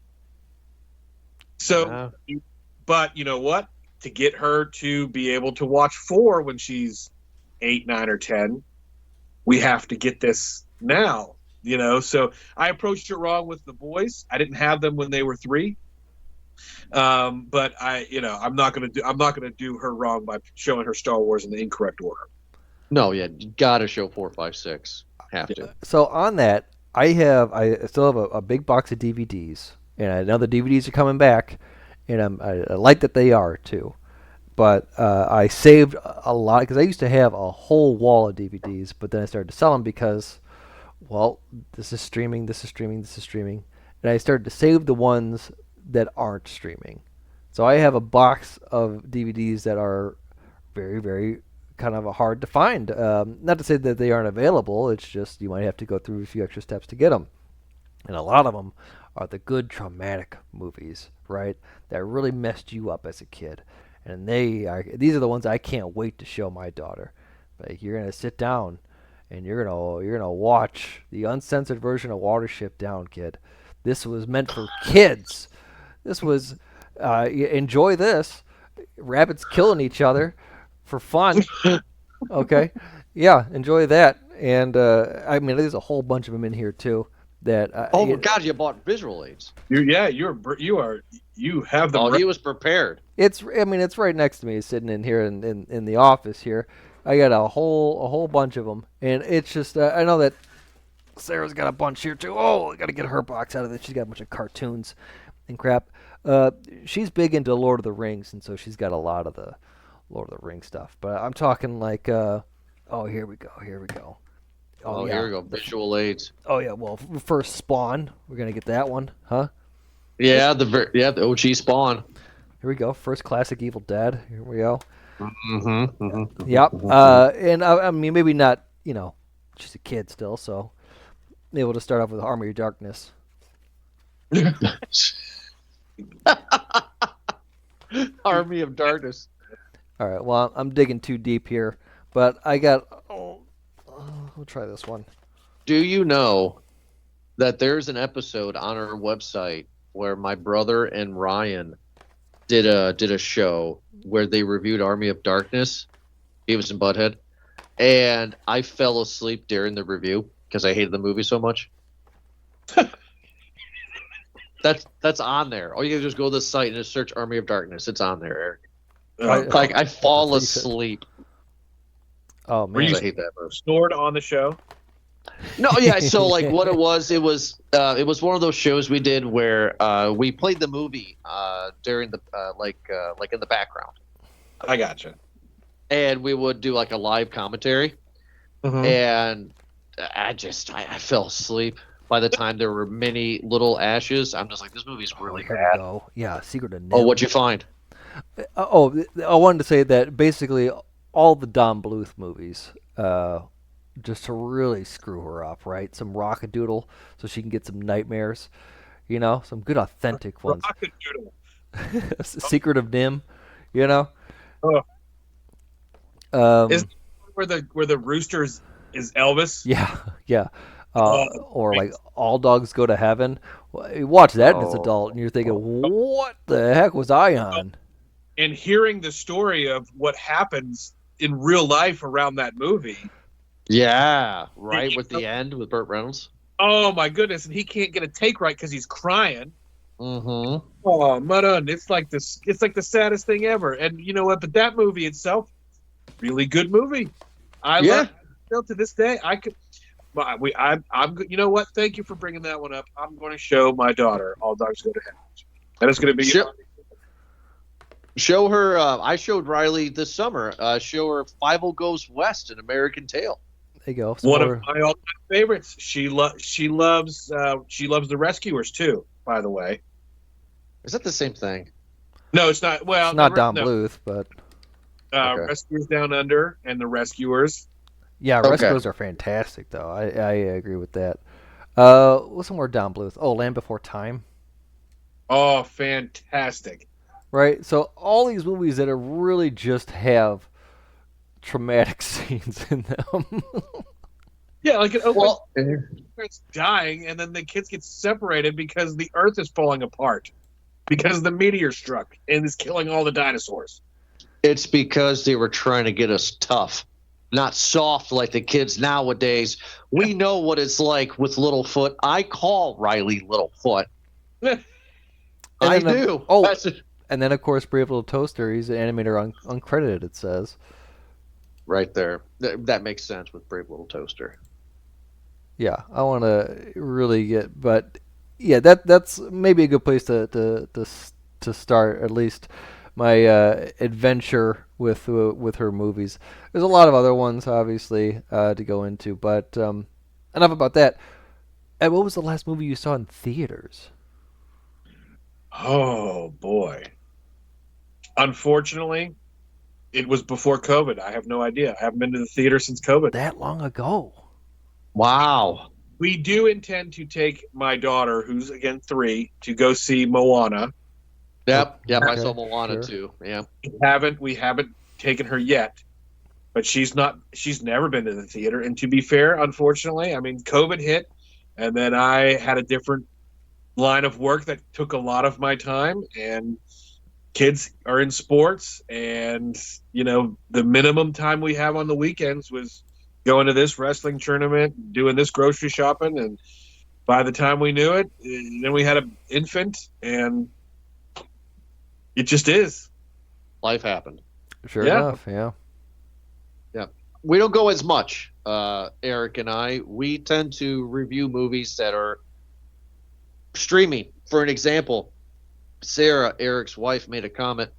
So, but you know what? To get her to be able to watch 4 when she's 8, 9, or 10, we have to get this now. So I approached it wrong with the boys. I didn't have them when they were 3. But I'm not gonna do her wrong by showing her Star Wars in the incorrect order. No, you gotta show 4, 5, 6. Have to. So on that, I still have a big box of DVDs, and I know the DVDs are coming back, and I like that they are too. But I saved a lot because I used to have a whole wall of DVDs, but then I started to sell them because, well, this is streaming, and I started to save the ones that aren't streaming. So I have a box of DVDs that are very, very kind of hard to find. Not to say that they aren't available. It's just you might have to go through a few extra steps to get them. And a lot of them are the good traumatic movies, right? That really messed you up as a kid. And these are the ones I can't wait to show my daughter. Like, you're gonna sit down and you're gonna watch the uncensored version of Watership Down, kid. This was meant for kids. This was enjoy this. Rabbits killing each other for fun. Okay, yeah, enjoy that. And I mean, there's a whole bunch of them in here too. That oh my God, you bought visual aids. You have them. Oh, he was prepared. it's right next to me, sitting in here in the office here. I got a whole bunch of them, and it's just I know that Sarah's got a bunch here too. Oh, I gotta get her box out of it. She's got a bunch of cartoons and crap. She's big into Lord of the Rings, and so she's got a lot of the Lord of the Rings stuff. But I'm talking like, oh, here we go. Oh, yeah. here we go. Visual aids. Oh yeah, well, first Spawn, we're gonna get that one, huh? Yeah, the OG Spawn. Here we go. First classic Evil Dead. Here we go. Mm-hmm. Yep. And I mean, maybe not. She's a kid still, so able to start off with Army of Darkness. Army of Darkness. All right. Well, I'm digging too deep here, but I got. We'll try this one. Do you know that there's an episode on our website where my brother and Ryan did a show where they reviewed Army of Darkness, Beavis and Butthead, and I fell asleep during the review because I hated the movie so much. That's on there. All you gotta do is go to the site and just search Army of Darkness. It's on there, Eric. I fall asleep. Oh man, I hate that movie. Snored on the show. No, yeah. So like, what it was one of those shows we did where we played the movie during the like in the background. I gotcha. And we would do like a live commentary, and I fell asleep. By the time there were many little ashes, I'm just like, this movie's really here bad. we go. Yeah, Secret of NIMH. Oh, what'd you find? I wanted to say that basically all the Don Bluth movies, just to really screw her up, right? Some Rockadoodle, so she can get some nightmares, some good authentic ones. Rockadoodle. Secret of NIMH, Is where the roosters is Elvis? Yeah. Or like All Dogs Go to Heaven. You watch that as an adult, and you're thinking, what the heck was I on? And hearing the story of what happens in real life around that movie. Yeah, right, with the end with Burt Reynolds. Oh my goodness, and he can't get a take right because he's crying. Mm-hmm. Oh, Madon, it's like the saddest thing ever. And you know what? But that movie itself, really good movie. I love it. Still to this day, I could. I'm. You know what? Thank you for bringing that one up. I'm going to show my daughter All Dogs Go to Heaven, and it's going to be. Show her. I showed Riley this summer. Show her Five Goes West, An American Tale. There you go. One of my all-time favorites. She loves The Rescuers too. By the way, is that the same thing? No, it's not. Well, it's not Don Bluth, but okay. Rescuers Down Under and The Rescuers. Yeah, Rescuers are fantastic, though. I agree with that. What's some more Don Bluth? Oh, Land Before Time. Oh, fantastic! Right, so all these movies that are really just have traumatic scenes in them. Yeah, like it it's dying, and then the kids get separated because the Earth is falling apart because the meteor struck and is killing all the dinosaurs. It's because they were trying to get us tough, not soft like the kids nowadays. We know what it's like with Littlefoot. I call Riley Littlefoot. I do. And then, of course, Brave Little Toaster. He's an animator uncredited, it says. Right there. That makes sense with Brave Little Toaster. Yeah, I want to really get... But, yeah, that's maybe a good place to start, at least my adventure with her movies. There's a lot of other ones, obviously, to go into, but enough about that. And what was the last movie you saw in theaters? Oh boy. Unfortunately, it was before COVID. I have no idea. I haven't been to the theater since COVID. That long ago. Wow. We do intend to take my daughter, who's again 3, to go see Moana. Yep. Yep. I Okay, saw Moana sure. too. Yeah. We haven't taken her yet, but she's never been to the theater. And to be fair, unfortunately, I mean, COVID hit, and then I had a different line of work that took a lot of my time, and kids are in sports, and the minimum time we have on the weekends was going to this wrestling tournament, doing this grocery shopping, and by the time we knew it, then we had an infant, and it just is. Life happened. Sure Yeah. enough, yeah. We don't go as much, Eric and I. We tend to review movies that are streaming. For an example, Sarah, Eric's wife, made a comment.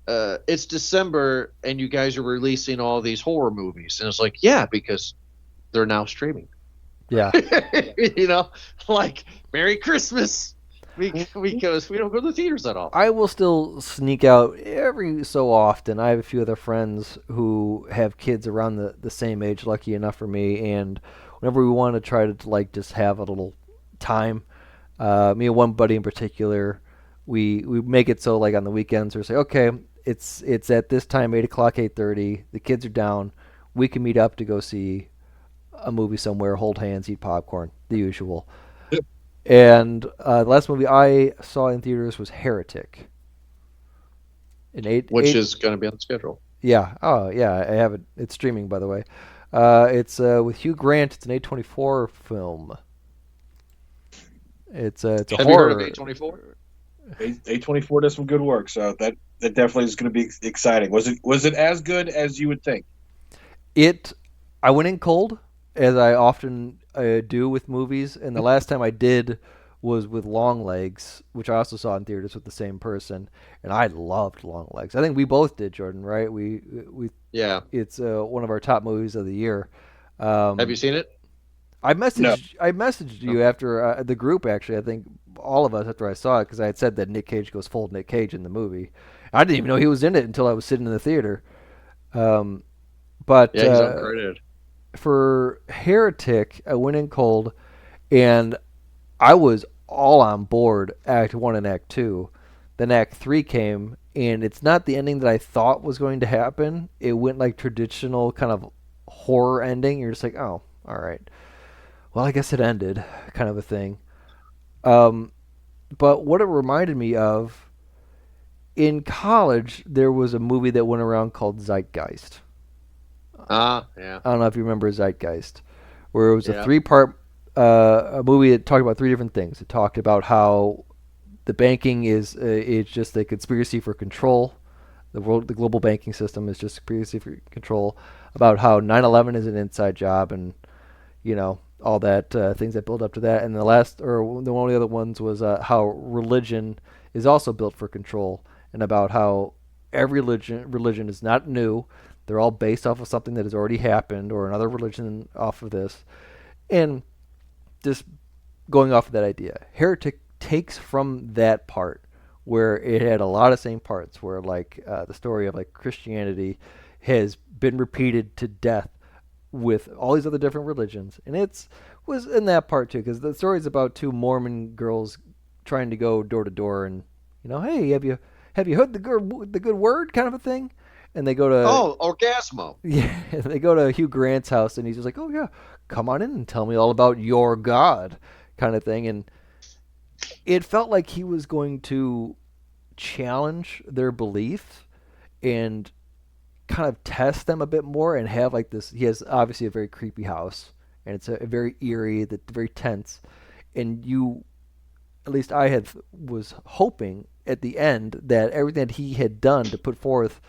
It's December, and you guys are releasing all these horror movies, and it's like, yeah, because they're now streaming. Yeah. Like Merry Christmas, because we don't go to the theaters that often. I will still sneak out every so often. I have a few other friends who have kids around the same age, lucky enough for me, and whenever we want to try to like just have a little time, me and one buddy in particular, we make it so like on the weekends we say, okay, it's at this time, 8 o'clock, 8:30. The kids are down. We can meet up to go see a movie somewhere, hold hands, eat popcorn, the usual. And the last movie I saw in theaters was Heretic. Which is going to be on the schedule. Yeah. Oh, yeah. I have it. It's streaming, by the way. It's with Hugh Grant. It's an A24 film. It's a Have you horror. heard of A24? A24 does some good work, so that definitely is going to be exciting. Was it as good as you would think? I went in cold, as I often do with movies, and the last time I did was with Long Legs, which I also saw in theaters with the same person, and I loved Long Legs. I think we both did, Jordan, right? We Yeah. It's one of our top movies of the year. Have you seen it? I messaged you after the group, actually. I think all of us after I saw it, because I had said that Nick Cage goes full Nick Cage in the movie. I didn't even know he was in it until I was sitting in the theater. But Yeah, he's uncredited. for Heretic, I went in cold, and I was all on board Act 1 and Act 2. Then Act 3 came, and it's not the ending that I thought was going to happen. It went like traditional kind of horror ending. You're just like, oh, all right. Well, I guess it ended, kind of a thing. But what it reminded me of, in college, there was a movie that went around called Zeitgeist. Yeah. I don't know if you remember Zeitgeist, where it was Yeah. a 3-part a movie that talked about 3 different things. It talked about how the banking is it's just a conspiracy for control. The global banking system is just a conspiracy for control. About how 9/11 is an inside job, and all that things that build up to that. And the last, or the one of the other ones, was how religion is also built for control, and about how every religion is not new. They're all based off of something that has already happened, or another religion off of this. And just going off of that idea, Heretic takes from that part where it had a lot of same parts, where like the story of like Christianity has been repeated to death with all these other different religions, and was in that part too, because the story is about 2 Mormon girls trying to go door to door, and hey, have you heard the good word, kind of a thing. And they go to Orgasmo. Yeah, they go to Hugh Grant's house, and he's just like, oh yeah, come on in and tell me all about your God, kind of thing. And it felt like he was going to challenge their belief and kind of test them a bit more, and have like this. He has obviously a very creepy house, and it's a very eerie, very tense. And at least I was hoping at the end that everything that he had done to put forth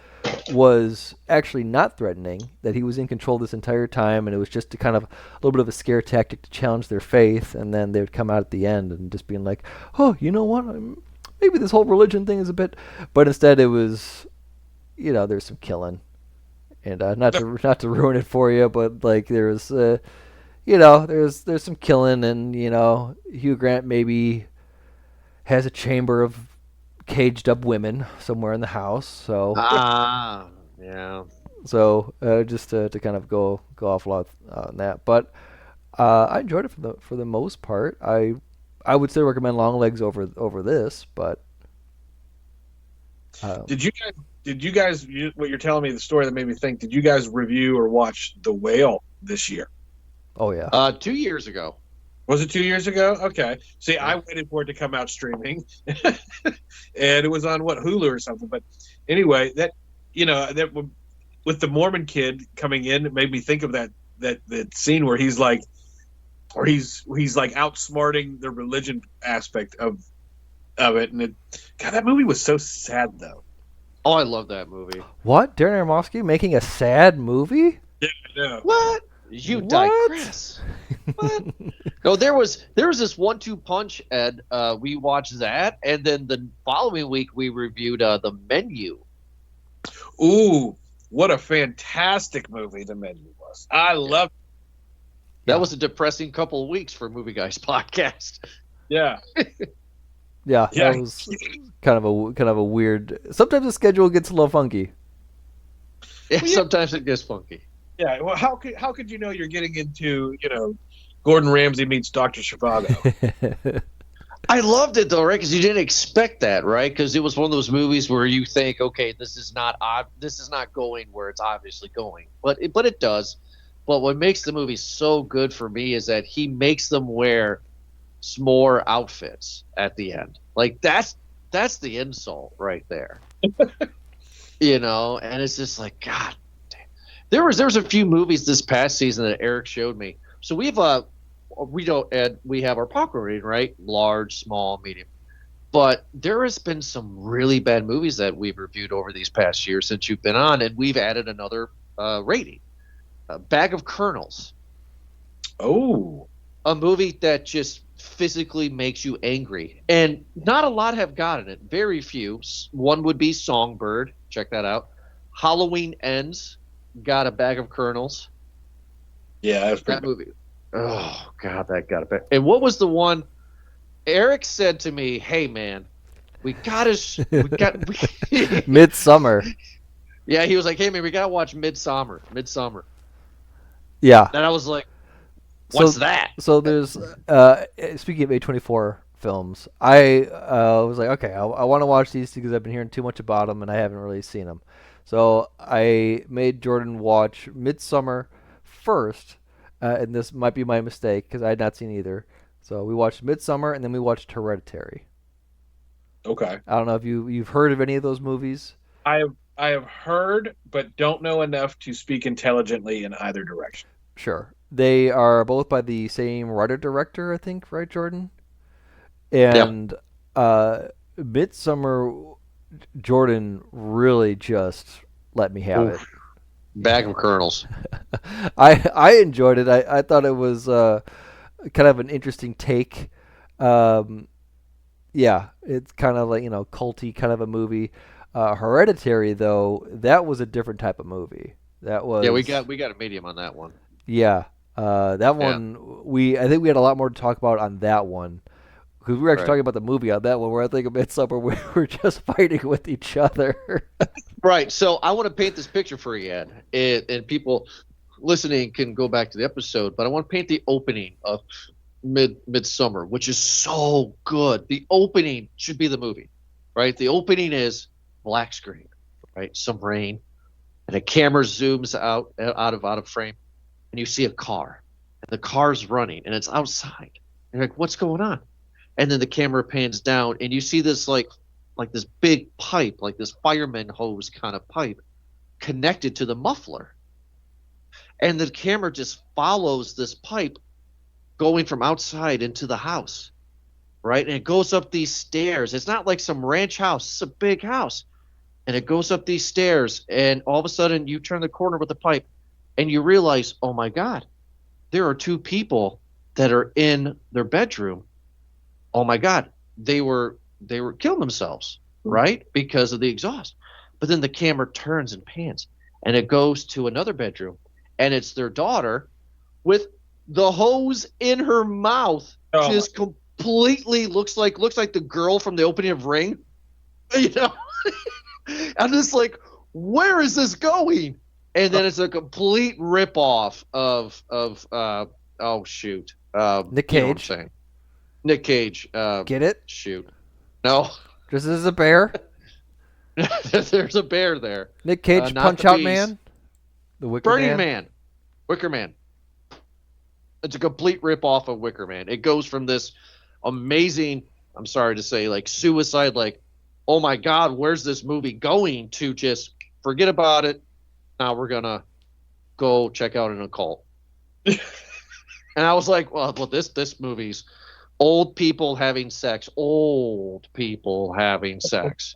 was actually not threatening, that he was in control this entire time, and it was just a kind of a little bit of a scare tactic to challenge their faith, and then they would come out at the end and just being like, oh, you know what, maybe this whole religion thing is a bit, but instead it was, there's some killing, and not to ruin it for you, but like there's there's some killing, and Hugh Grant maybe has a chamber of caged up women somewhere in the house. So Yeah. just to kind of go off a lot on that, but I enjoyed it for the most part. I would still recommend Longlegs over this, but Did you guys what you're telling me, the story that made me think, did you guys review or watch The Whale this year? oh yeah, 2 years ago. Was it 2 years ago? Okay. See, I waited for it to come out streaming, and it was on Hulu or something. But anyway, that with the Mormon kid coming in, it made me think of that scene where he's like outsmarting the religion aspect of it, and that movie was so sad though. Oh, I love that movie. what, Darren Aronofsky making a sad movie? Yeah, I know. What? You What? digress. What? No, there was this 1-2 punch, Ed. We watched that, and then the following week we reviewed The Menu. Ooh, what a fantastic movie The Menu was. I love. That was a depressing couple of weeks for Movie Guys podcast. Yeah. Yeah, Yeah. that was kind of a weird. Sometimes the schedule gets a little funky. Yeah, Well, yeah. sometimes it gets funky. Yeah. Well, how could you know you're getting into Gordon Ramsay meets Dr. Zhivago? I loved it though, right? Because you didn't expect that, right? Because it was one of those movies where you think, okay, this is not going where it's obviously going, but it does. But what makes the movie so good for me is that he makes them wear s'more outfits at the end. Like that's the insult right there. And it's just like, God damn. There was a few movies this past season that Eric showed me. So we have our popcorn rating, right? Large, small, medium. But there has been some really bad movies that we've reviewed over these past years since you've been on, and we've added another rating. Bag of Kernels. Oh. A movie that just physically makes you angry. And not a lot have gotten it. Very few. One would be Songbird. Check that out. Halloween Ends got a Bag of Kernels. Yeah, that's That pretty movie. Oh, God, that got a bag. And what was the one? Eric said to me, hey, man, we got Midsummer. Yeah, he was like, hey, man, we got to watch Midsummer. Yeah. And I was like, what's So- that? So there's speaking of A24 films, I was like, okay, I want to watch these because I've been hearing too much about them and I haven't really seen them. So I made Jordan watch Midsummer first, and this might be my mistake because I had not seen either. So we watched Midsummer and then we watched Hereditary. Okay. I don't know if you've heard of any of those movies. I have heard, but don't know enough to speak intelligently in either direction. Sure. They are both by the same writer-director, I think, right, Jordan? And Midsummer, Jordan really just let me have it. Bag of Kernels. I enjoyed it. I thought it was kind of an interesting take. Yeah, it's kind of like, culty kind of a movie. Hereditary, though, that was a different type of movie. That was We got a medium on that one. Yeah, that one I think we had a lot more to talk about on that one because we were actually Right. talking about the movie on that one. Where I think of Midsummer, we were just fighting with each other. Right. So I want to paint this picture for you, Ed, and people listening can go back to the episode. But I want to paint the opening of Midsummer, which is so good. The opening should be the movie, right? The opening is black screen, right? Some rain, and a camera zooms out of frame, and you see a car, and the car's running, and it's outside. And you're like, what's going on? And then the camera pans down, and you see this like this big pipe, like this fireman hose kind of pipe, connected to the muffler. And the camera just follows this pipe going from outside into the house, right? And it goes up these stairs. It's not like some ranch house. It's a big house. And it goes up these stairs, and all of a sudden you turn the corner with the pipe, and you realize, oh my God, there are two people that are in their bedroom. Oh my God, they were killing themselves, right? Because of the exhaust. But then the camera turns and pans, and it goes to another bedroom, and it's their daughter with the hose in her mouth, Oh just completely looks like the girl from the opening of Ring. You know, I'm just like, where is this going? And then it's a complete ripoff of oh shoot, Nick you know what I'm Cage. saying? Nick Cage. Get it? Shoot, no, Just as a bear. there's a bear there. Nick Cage, Not Punch the Out Beast. Man. The Wicker Burning Man. Man, Wicker Man. It's a complete ripoff of Wicker Man. It goes from this amazing, I'm sorry to say, like suicide, like, oh my God, where's this movie going, to just forget about it. Now we're gonna go check out an occult. And I was like, well, this movie's old people having sex. Old people having sex.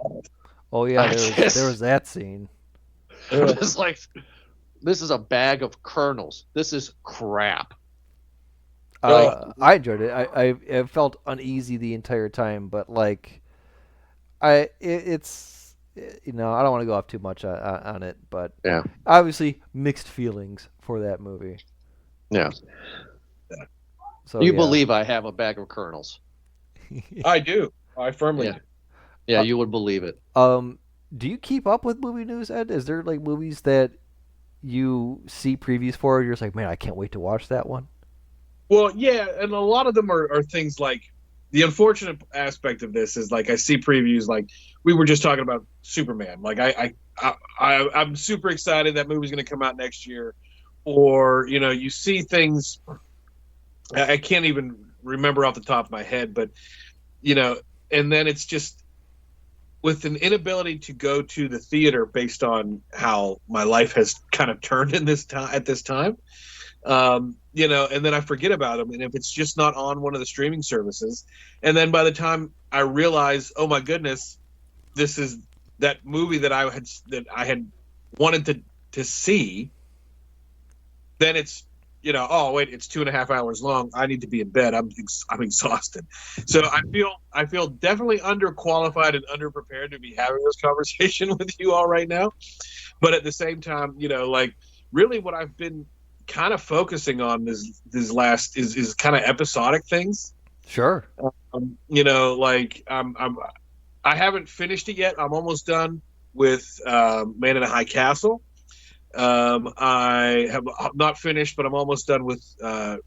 Oh yeah, I there just- was that scene. It's like, this is a bag of kernels. This is crap. I enjoyed it. I felt uneasy the entire time, but like, it's you know, I don't want to go off too much on it, but Yeah. obviously mixed feelings for that movie. Yeah. So You yeah. believe I have a bag of kernels. I do. I firmly Yeah. do. Yeah, you would believe it. Do you keep up with movie news, Ed? Is there like movies that you see previews for? You're just like, man, I can't wait to watch that one. Well, yeah, and a lot of them are things like, the unfortunate aspect of this is like I see previews, like we were just talking about Superman. Like I'm super excited that movie's going to come out next year, or you know, you see things. I can't even remember off the top of my head, but you know, and then it's just with an inability to go to the theater based on how my life has kind of turned in this time at this time. You know, and then I forget about them, and if it's just not on one of the streaming services, and then by the time I realize, oh my goodness, this is that movie that I had wanted to see, then it's, you know, oh wait, it's 2.5 hours long. I need to be in bed. I'm exhausted. So I feel definitely underqualified and underprepared to be having this conversation with you all right now. But at the same time, you know, like really what I've been kind of focusing on is kind of episodic things. Sure. You know, like I haven't finished it yet. I'm almost done with Man in a High Castle. I have not finished, but I'm almost done with The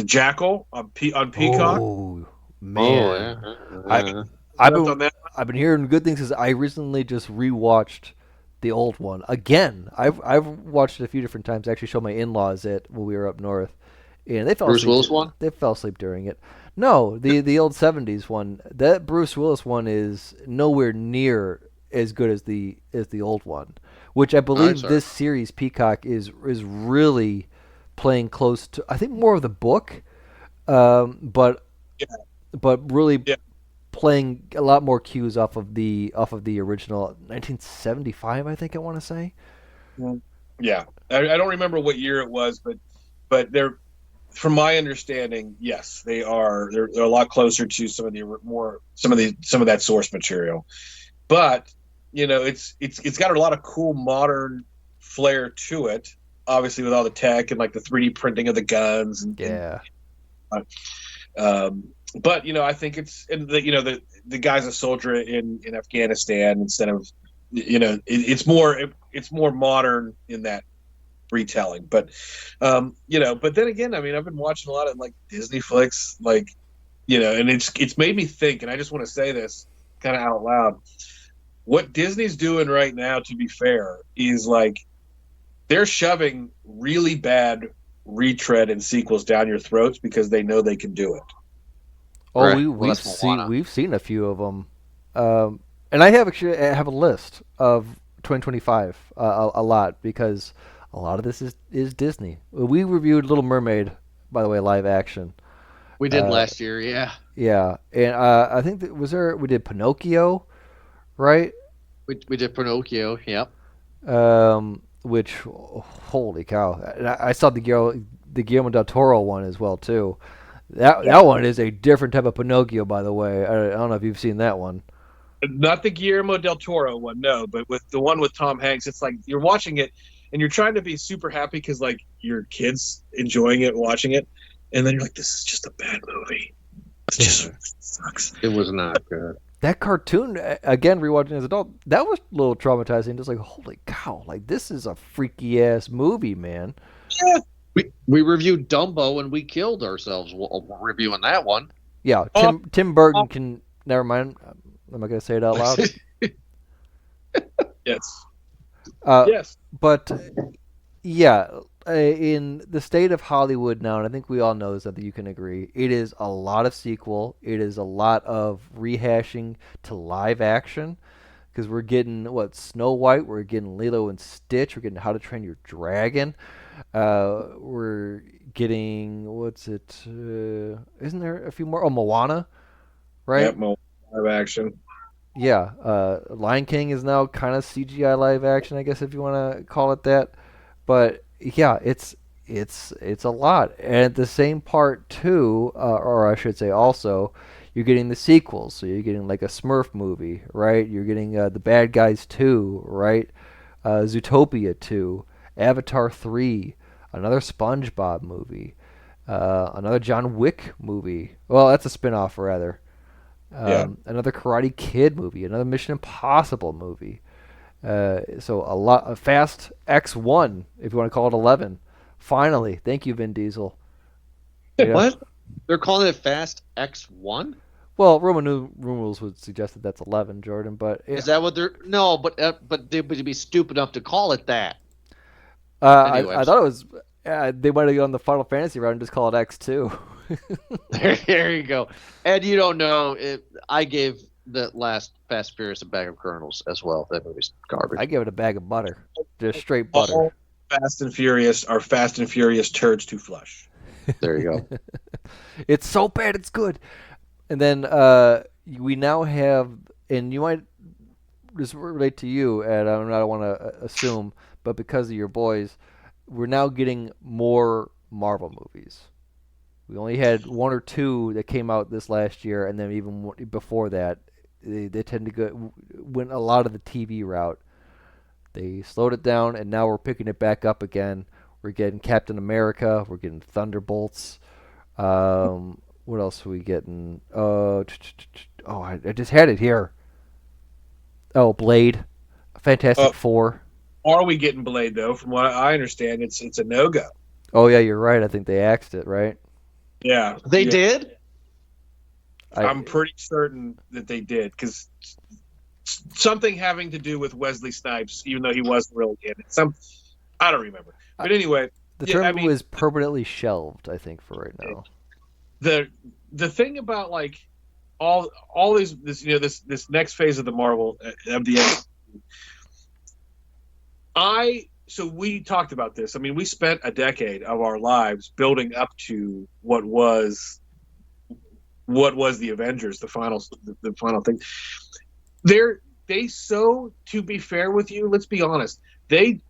Jackal on Peacock. Oh man, Oh, I've On been that. I've been hearing good things because I recently just rewatched the old one again. I've watched it a few different times. I actually showed my in-laws it when we were up north, and they fell Bruce asleep. Willis one? They fell asleep during it. No, the old '70s one. That Bruce Willis one is nowhere near as good as the old one, which I believe sorry. this series Peacock is really playing close to. I think more of the book, but really Yeah. playing a lot more cues off of the original 1975. I think I want to say. Yeah, I don't remember what year it was, but they're, from my understanding, yes, they're a lot closer to some of that source material. But you know, it's got a lot of cool modern flair to it. Obviously, with all the tech and like the 3D printing of the guns and Yeah. but you know, I think it's, and the guy's a soldier in Afghanistan instead of, you know, it's more modern in that retelling. But you know, but then again, I mean, I've been watching a lot of like Disney flicks, like, you know, and it's made me think, and I just want to say this kind of out loud. What Disney's doing right now, to be fair, is like they're shoving really bad retread and sequels down your throats because they know they can do it. Oh, Right. we've Well, that's Moana. seen a few of them, and I have a list of 2025 a lot, because a lot of this is Disney. We reviewed Little Mermaid, by the way, live action. We did last year, yeah. Yeah, and I think we did Pinocchio, right? We did Pinocchio, yep. Which, holy cow! And I saw the Guillermo del Toro one as well too. That one is a different type of Pinocchio, by the way. I don't know if you've seen that one. Not the Guillermo del Toro one, no, but with the one with Tom Hanks, it's like you're watching it and you're trying to be super happy because like your kid's enjoying it, watching it, and then you're like, this is just a bad movie. It just sucks. It was not good. That cartoon, again, rewatching as an adult, that was a little traumatizing. Just like, holy cow, like this is a freaky ass movie, man. Yeah. We reviewed Dumbo and we killed ourselves reviewing that one. Yeah, Tim Burton can. Never mind. I'm not gonna say it out loud. Yes. Yes. But yeah, in the state of Hollywood now, and I think we all know this, that you can agree, it is a lot of sequel. It is a lot of rehashing to live action. Because we're getting, Snow White, we're getting Lilo and Stitch, we're getting How to Train Your Dragon, we're getting, isn't there a few more? Oh, Moana, right? Yep, live action. Yeah, Lion King is now kind of CGI live action, I guess, if you want to call it that. But yeah, it's a lot, and at the same part too, or I should say, also, you're getting the sequels. So you're getting like a Smurf movie, right? You're getting The Bad Guys 2, right? Zootopia 2, Avatar 3, another SpongeBob movie, another John Wick movie. Well, that's a spin-off, rather. Another Karate Kid movie, another Mission Impossible movie. So a lot of Fast X1, if you want to call it 11. Finally, thank you, Vin Diesel. Yeah. What? They're calling it Fast X1? Well, Roman numerals would suggest that that's 11, Jordan. But is that what they're? No, but they would be stupid enough to call it that. I thought it was. They might have gone the Final Fantasy route and just call it X2. There you go. And you don't know. I gave the last Fast and Furious a bag of kernels as well. That movie's garbage. I give it a bag of butter, just straight butter. All Fast and Furious are Fast and Furious turds to flush. There you go. It's so bad, it's good. And then we now have, and you might just relate to you, and I don't want to assume, but because of your boys, we're now getting more Marvel movies. We only had one or two that came out this last year, and then even before that, they tend to went a lot of the TV route. They slowed it down, and now we're picking it back up again. We're getting Captain America. We're getting Thunderbolts. What else are we getting? I just had it here. Oh, Blade. Fantastic Four. Are we getting Blade, though? From what I understand, it's a no-go. Oh, yeah, you're right. I think they axed it, right? Yeah. They did? I'm pretty certain that they did, because something having to do with Wesley Snipes, even though he wasn't really in it. I don't remember. But anyway. The term was permanently shelved, I think, for right now. The thing about like all this next phase of the Marvel of the so we talked about this. I mean, we spent a decade of our lives building up to what was the Avengers, the final thing. To be fair with you, let's be honest, they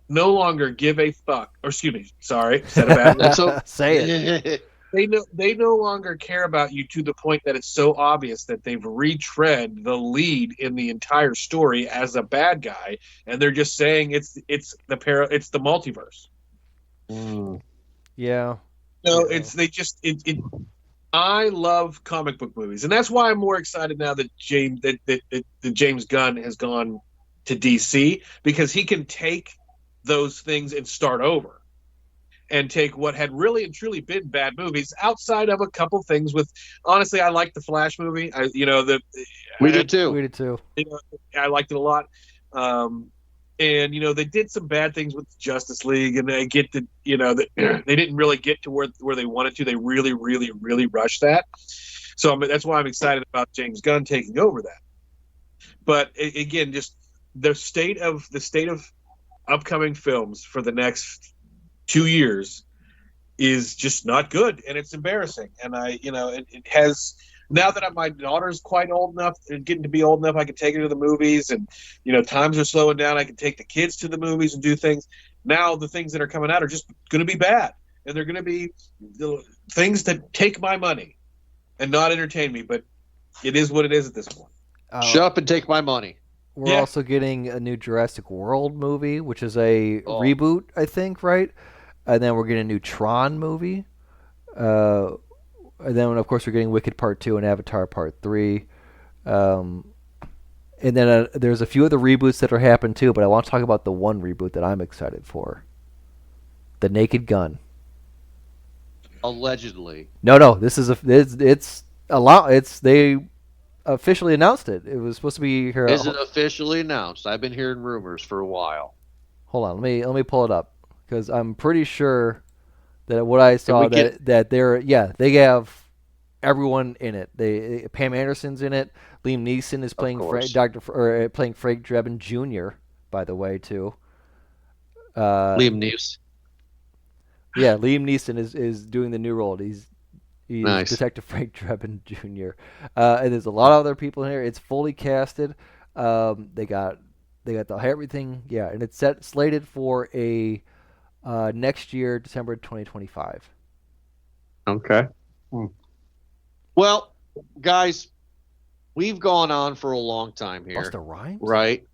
no longer give a fuck. Or excuse me, sorry, said a bad word. Say it. They no longer care about you to the point that it's so obvious that they've retread the lead in the entire story as a bad guy, and they're just saying it's the multiverse. Yeah. No, I love comic book movies, and that's why I'm more excited now that James Gunn has gone to DC, because he can take those things and start over. And take what had really and truly been bad movies, outside of a couple things. Honestly, I liked the Flash movie. We did too. We did too. I liked it a lot. And they did some bad things with Justice League, and they get they didn't really get to where they wanted to. They really, really, really rushed that. So that's why I'm excited about James Gunn taking over that. But again, just the state of upcoming films for the next 2 years is just not good, and it's embarrassing. And it has, now that my daughter's quite old enough and getting to be old enough, I can take her to the movies, and times are slowing down. I can take the kids to the movies and do things. Now the things that are coming out are just going to be bad, and they're going to be things that take my money and not entertain me. But it is what it is at this point. Shut up and take my money. We're also getting a new Jurassic World movie, which is a reboot, I think, right? And then we're getting a new Tron movie. And then, of course, we're getting Wicked Part 2 and Avatar Part 3. And then there's a few other reboots that are happening too, but I want to talk about the one reboot that I'm excited for. The Naked Gun. Allegedly. No, this is it's a lot. They officially announced it. It was supposed to be here. Is it officially announced? I've been hearing rumors for a while. Hold on, let me pull it up because I'm pretty sure that what I saw that they have everyone in it. Pam Anderson's in it. Liam Neeson is playing playing Frank Drebin Jr. By the way, too. Liam Neeson. Yeah, Liam Neeson is doing the new role. He's nice. Detective Frank Drebin Jr. And there's a lot of other people in here. It's fully casted. They got everything. Yeah, and it's slated for a next year, December 2025. Okay. Well, guys, we've gone on for a long time here. Busta Rhymes? Right.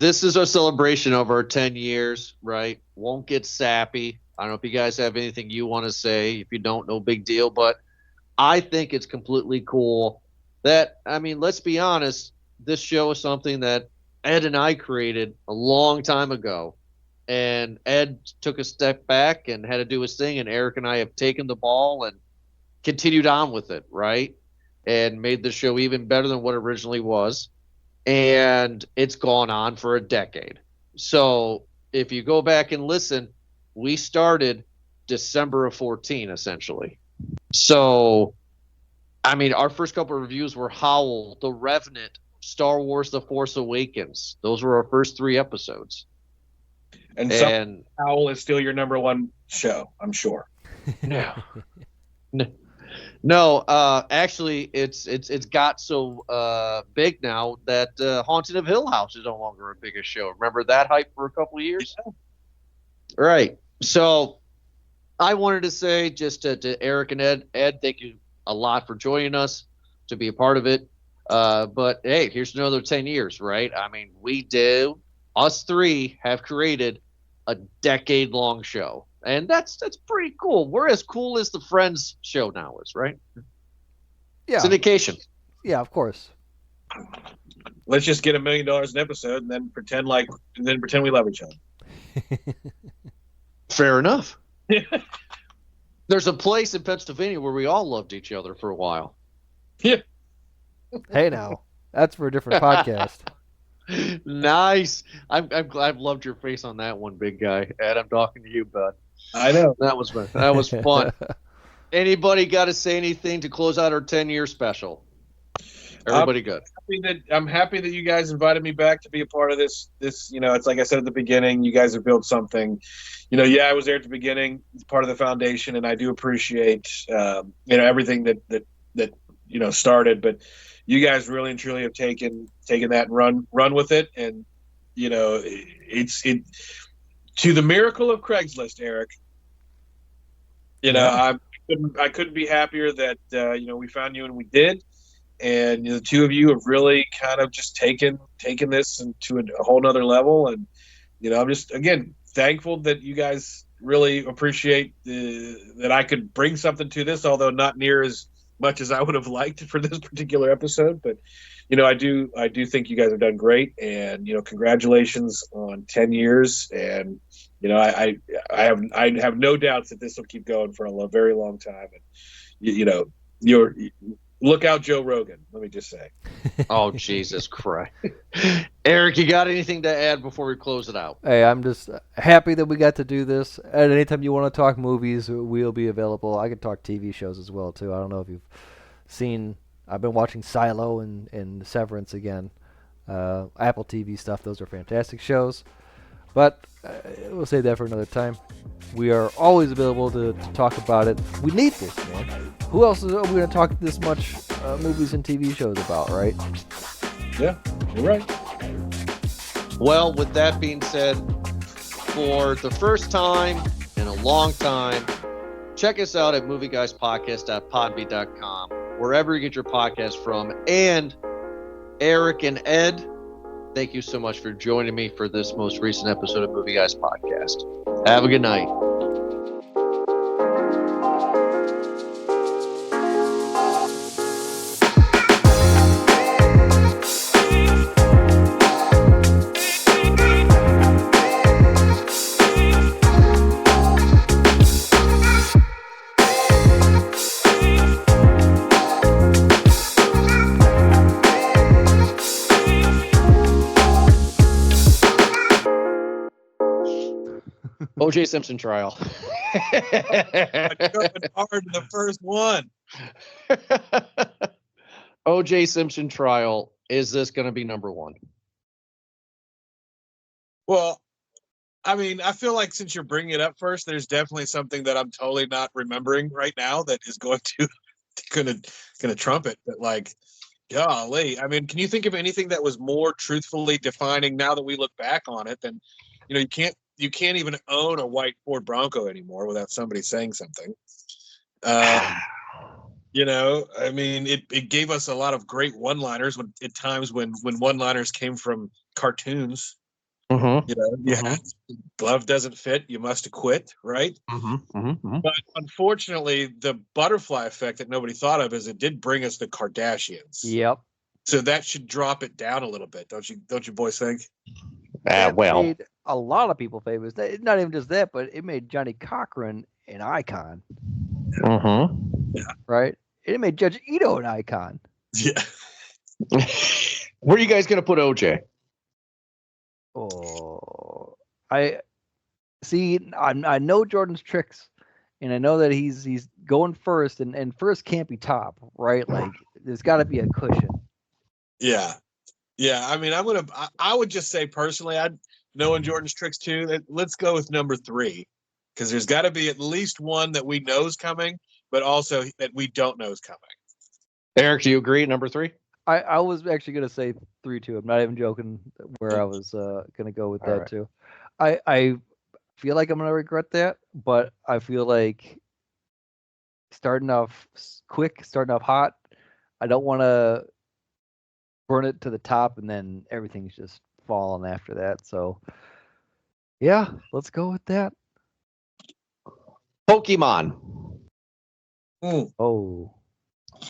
This is our celebration of our 10 years, right? Won't get sappy. I don't know if you guys have anything you want to say. If you don't, no big deal. But I think it's completely cool that, I mean, let's be honest, this show is something that Ed and I created a long time ago. And Ed took a step back and had to do his thing. And Eric and I have taken the ball and continued on with it, right? And made the show even better than what it originally was. And it's gone on for a decade. So if you go back and listen, we started December of 2014, essentially. So, I mean, our first couple of reviews were Howl, The Revenant, Star Wars The Force Awakens. Those were our first 3 episodes. And Howl is still your number one show, I'm sure. No, actually, it's got so big now that Haunting of Hill House is no longer a bigger show. Remember that hype for a couple of years? Yeah. Right. So I wanted to say just to Eric and Ed, thank you a lot for joining us to be a part of it. But hey, here's another 10 years, right? I mean, us 3 have created a decade-long show. And that's pretty cool. We're as cool as the Friends show now is, right? Yeah. Syndication. Yeah, of course. Let's just get $1 million an episode and then pretend we love each other. Fair enough. There's a place in Pennsylvania where we all loved each other for a while. Yeah. Hey now, that's for a different podcast. Nice. I've loved your face on that one, big guy. Ed, I'm talking to you, bud. I know. That was fun. Anybody got to say anything to close out our 10-year special? Everybody good. I'm happy that you guys invited me back to be a part of this. It's like I said at the beginning, you guys have built something. I was there at the beginning, part of the foundation, and I do appreciate everything that started. But you guys really and truly have taken that and run with it, and it's to the miracle of Craigslist, Eric. I couldn't be happier that we found you and we did. And the two of you have really kind of just taken this into a whole nother level. And, I'm just, again, thankful that you guys really appreciate that I could bring something to this, although not near as much as I would have liked for this particular episode. But, I do think you guys have done great. And, congratulations on 10 years. And, I have no doubts that this will keep going for a very long time. And, look out, Joe Rogan. Let me just say. Oh, Jesus Christ. Eric, you got anything to add before we close it out? Hey, I'm just happy that we got to do this. At any time you want to talk movies, we'll be available. I can talk TV shows as well, too. I don't know if you've seen. I've been watching Silo and Severance again. Apple TV stuff. Those are fantastic shows. But we'll save that for another time. We are always available to talk about it. We need this, man. Who else are we going to talk this much movies and TV shows about, right? Yeah, you're right. Well, with that being said, for the first time in a long time, check us out at movieguyspodcast.podbean.com, wherever you get your podcast from. And Eric and Ed, thank you so much for joining me for this most recent episode of Movie Guys Podcast. Have a good night. O.J. Simpson trial. But going hard in the first one. O.J. Simpson trial. Is this going to be number one? Well, I mean, I feel like since you're bringing it up first, there's definitely something that I'm totally not remembering right now that is going to gonna trump it. But like, golly, I mean, can you think of anything that was more truthfully defining now that we look back on it than, you can't even own a white Ford Bronco anymore without somebody saying something. I mean, it gave us a lot of great one-liners at times when one-liners came from cartoons. Glove doesn't fit, you must acquit, right? But unfortunately, the butterfly effect that nobody thought of is it did bring us the Kardashians. Yep. So that should drop it down a little bit, don't you boys think? That made a lot of people famous. Not even just that, but it made Johnny Cochran an icon. Yeah. Right? It made Judge Ito an icon. Yeah. Where are you guys going to put OJ? Oh, I know Jordan's tricks, and I know that he's going first, and first can't be top, right? Like there's got to be a cushion. Yeah. I mean, I would just say personally, knowing Jordan's tricks too, let's go with number 3, because there's got to be at least one that we know is coming, but also that we don't know is coming. Eric, do you agree? Number 3? I was actually going to say 3 too. I'm not even joking where I was going to go with that too. I feel like I'm going to regret that, but I feel like starting off quick, starting off hot, I don't want to burn it to the top and then everything's just falling after that. So yeah, let's go with that. Pokemon. Oh.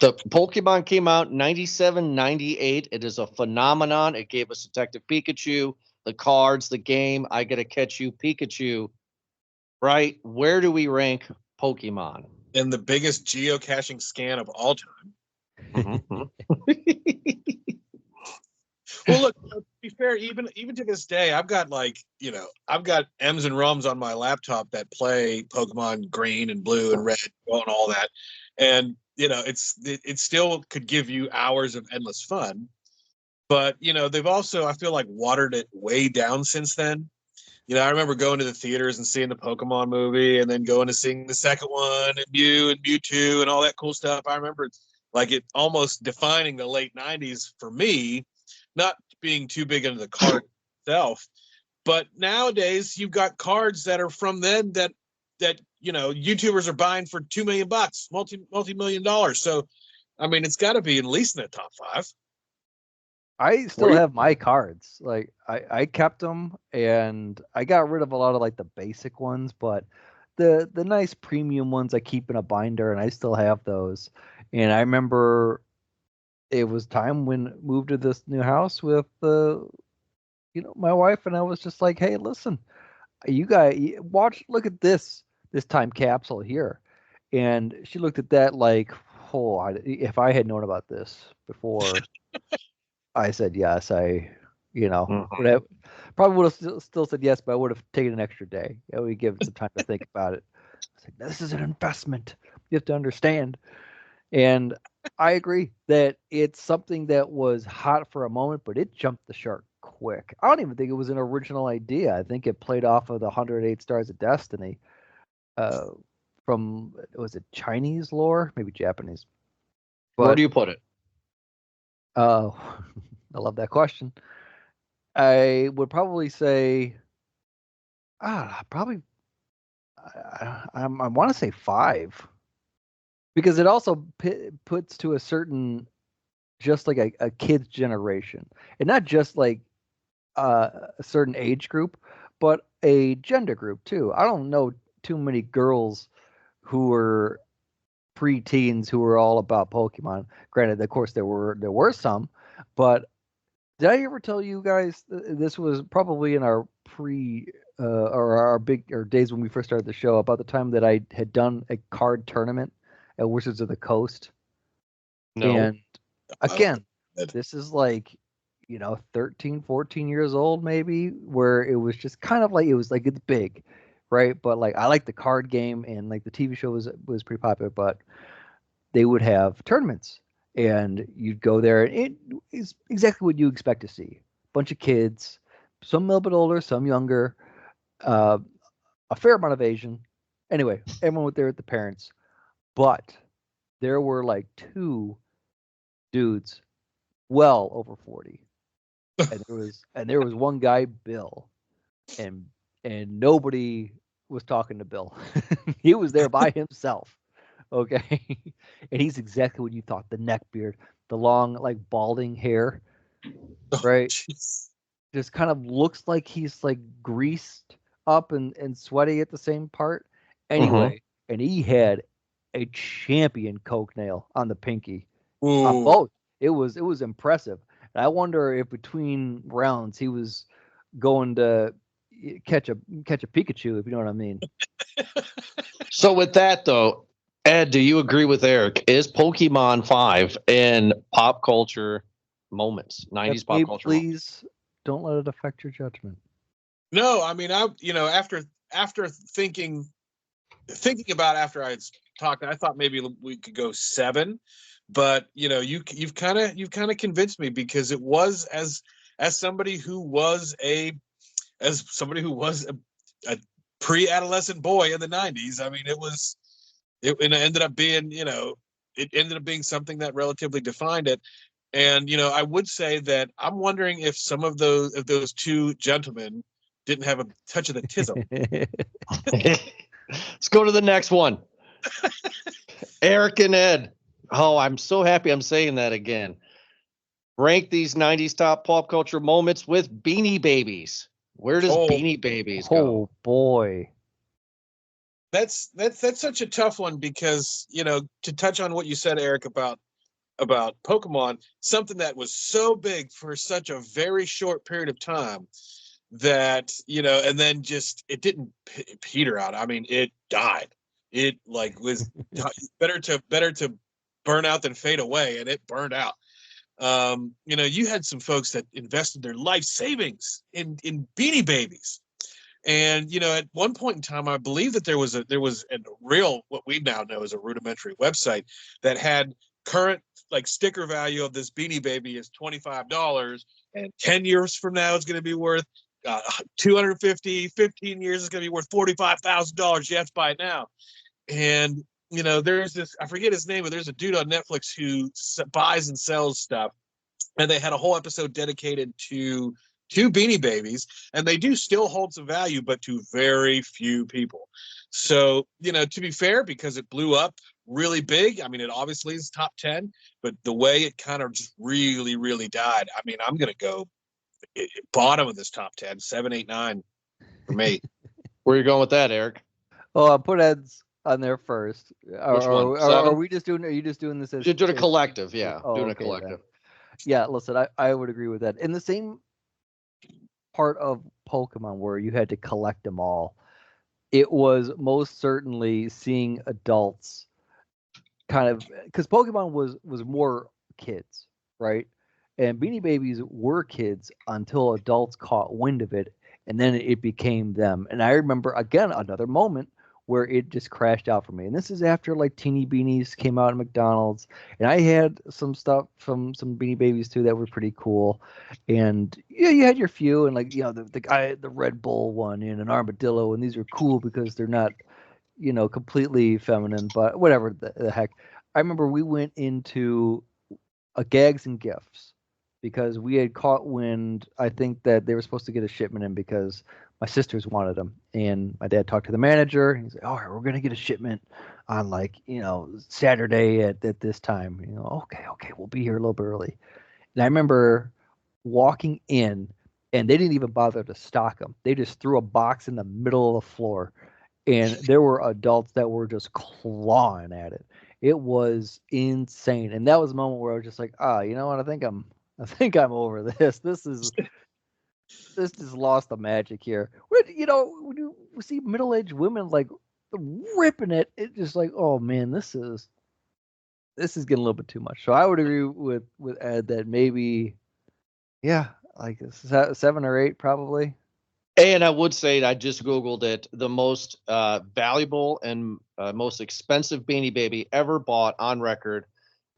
The Pokemon came out 97, 98. It is a phenomenon. It gave us Detective Pikachu, the cards, the game, I Gotta Catch You, Pikachu. Right? Where do we rank Pokemon? And the biggest geocaching scam of all time. Well, look, to be fair, even to this day, I've got M's and ROMs on my laptop that play Pokemon Green and Blue and Red and all that. And it still could give you hours of endless fun, but they've also, I feel like, watered it way down since then. I remember going to the theaters and seeing the Pokemon movie, and then going to seeing the second one, and Mew and Mewtwo and all that cool stuff. I remember like it almost defining the late 90s for me, not being too big into the card itself, but nowadays you've got cards that are from then that YouTubers are buying for $2 million, multi-million dollars. So, I mean, it's got to be at least in the top 5. I still have my cards. Like I kept them, and I got rid of a lot of like the basic ones, but the nice premium ones I keep in a binder, and I still have those. And I remember it was time when moved to this new house with my wife, and I was just like, hey, listen, you guys look at this time capsule here. And she looked at that like, if I had known about this before, I said yes. Would have, probably would have still said yes, but I would have taken an extra day. I would give it some time to think about it. I said, this is an investment. You have to understand. And I agree that it's something that was hot for a moment, but it jumped the shark quick. I don't even think it was an original idea. I think it played off of the 108 Stars of Destiny from, was it Chinese lore? Maybe Japanese. But, where do you put it? I love that question. I would probably say, I want to say 5. Because it also puts to a certain, just like a kid's generation, and not just like a certain age group, but a gender group too. I don't know too many girls who were pre-teens who were all about Pokemon. Granted, of course, there were some, but did I ever tell you guys this was probably in our our days when we first started the show, about the time that I had done a card tournament at Wizards of the Coast? No. And again, this is like 13, 14 years old maybe, where it was just kind of like, it's big, right? But like I like the card game, and like the TV show was pretty popular, but they would have tournaments, and you'd go there, and it is exactly what you expect to see. Bunch of kids, some a little bit older, some younger, uh, a fair amount of Asian. Anyway, everyone was there with the parents, but there were like two dudes well over 40, and there was one guy, Bill, and nobody was talking to Bill. He was there by himself. Okay. And he's exactly what you thought. The neck beard, the long, like balding hair, right? Jeez. Just kind of looks like he's like greased up and sweaty at the same part. Anyway, and he had a champion coke nail on the pinky. On Ooh. both. It was impressive. And I wonder if between rounds he was going to catch a Pikachu, if you know what I mean. So with that though, Ed, do you agree with Eric? Is Pokemon 5 in pop culture moments, 90s pop culture moments? Please don't let it affect your judgment. No, I mean, after thinking about after I had talked, I thought maybe we could go 7, but you've kind of convinced me, because it was as somebody who was a pre-adolescent boy in the 90s. I mean, it ended up being, it ended up being something that relatively defined it. And I would say that I'm wondering if those two gentlemen didn't have a touch of the tism. Let's go to the next one. Eric and Ed. Oh, I'm so happy I'm saying that again. Rank these 90s top pop culture moments with Beanie Babies. Where does Beanie Babies go? Oh boy. That's such a tough one, because to touch on what you said, Eric, about Pokemon, something that was so big for such a very short period of time, that and then just it didn't peter out. I mean, it died. It like was better to burn out than fade away, and it burned out. You had some folks that invested their life savings in Beanie Babies. And at one point in time, I believe that there was a real, what we now know as a rudimentary website, that had current like sticker value of this Beanie Baby is $25, and 10 years from now it's going to be worth 250. 15 years is going to be worth $45,000. You have to buy it now. And there's this, I forget his name, but there's a dude on Netflix who buys and sells stuff, and they had a whole episode dedicated to Beanie Babies, and they do still hold some value, but to very few people. So, to be fair, because it blew up really big, I mean, it obviously is top 10, but the way it kind of just really, really died, I mean, I'm going to go bottom of this top 10, 7, 8, 9 for me. Where are you going with that, Eric? Oh, I'll put Ed's on there first. Which one? Are we just doing? Are you just doing this as? You're doing a collective, yeah. Oh, doing okay, a collective. then. Yeah, listen, I would agree with that. In the same part of Pokemon where you had to collect them all, it was most certainly seeing adults kind of, because Pokemon was more kids, right? And Beanie Babies were kids until adults caught wind of it, and then it became them. And I remember, again, another moment where it just crashed out for me. And this is after like Teeny Beanies came out at McDonald's, and I had some stuff from some Beanie Babies too that were pretty cool. And yeah, you had your few, and like the guy, the Red Bull one, and an armadillo, and these are cool because they're not completely feminine, but whatever the heck. I remember we went into a Gags and Gifts because we had caught wind, I think, that they were supposed to get a shipment in because my sisters wanted them. And my dad talked to the manager, and he's like, all right, we're going to get a shipment on Saturday at this time. Okay, we'll be here a little bit early. And I remember walking in, and they didn't even bother to stock them. They just threw a box in the middle of the floor, and there were adults that were just clawing at it. It was insane. And that was a moment where I was just like, you know what? I think I'm over this. This just lost the magic here. When you see middle-aged women like ripping it, it's just like, oh man, this is getting a little bit too much. So I would agree with Ed that maybe, yeah, like 7 or 8 probably. And I would say, I just Googled it, the most valuable and most expensive Beanie Baby ever bought on record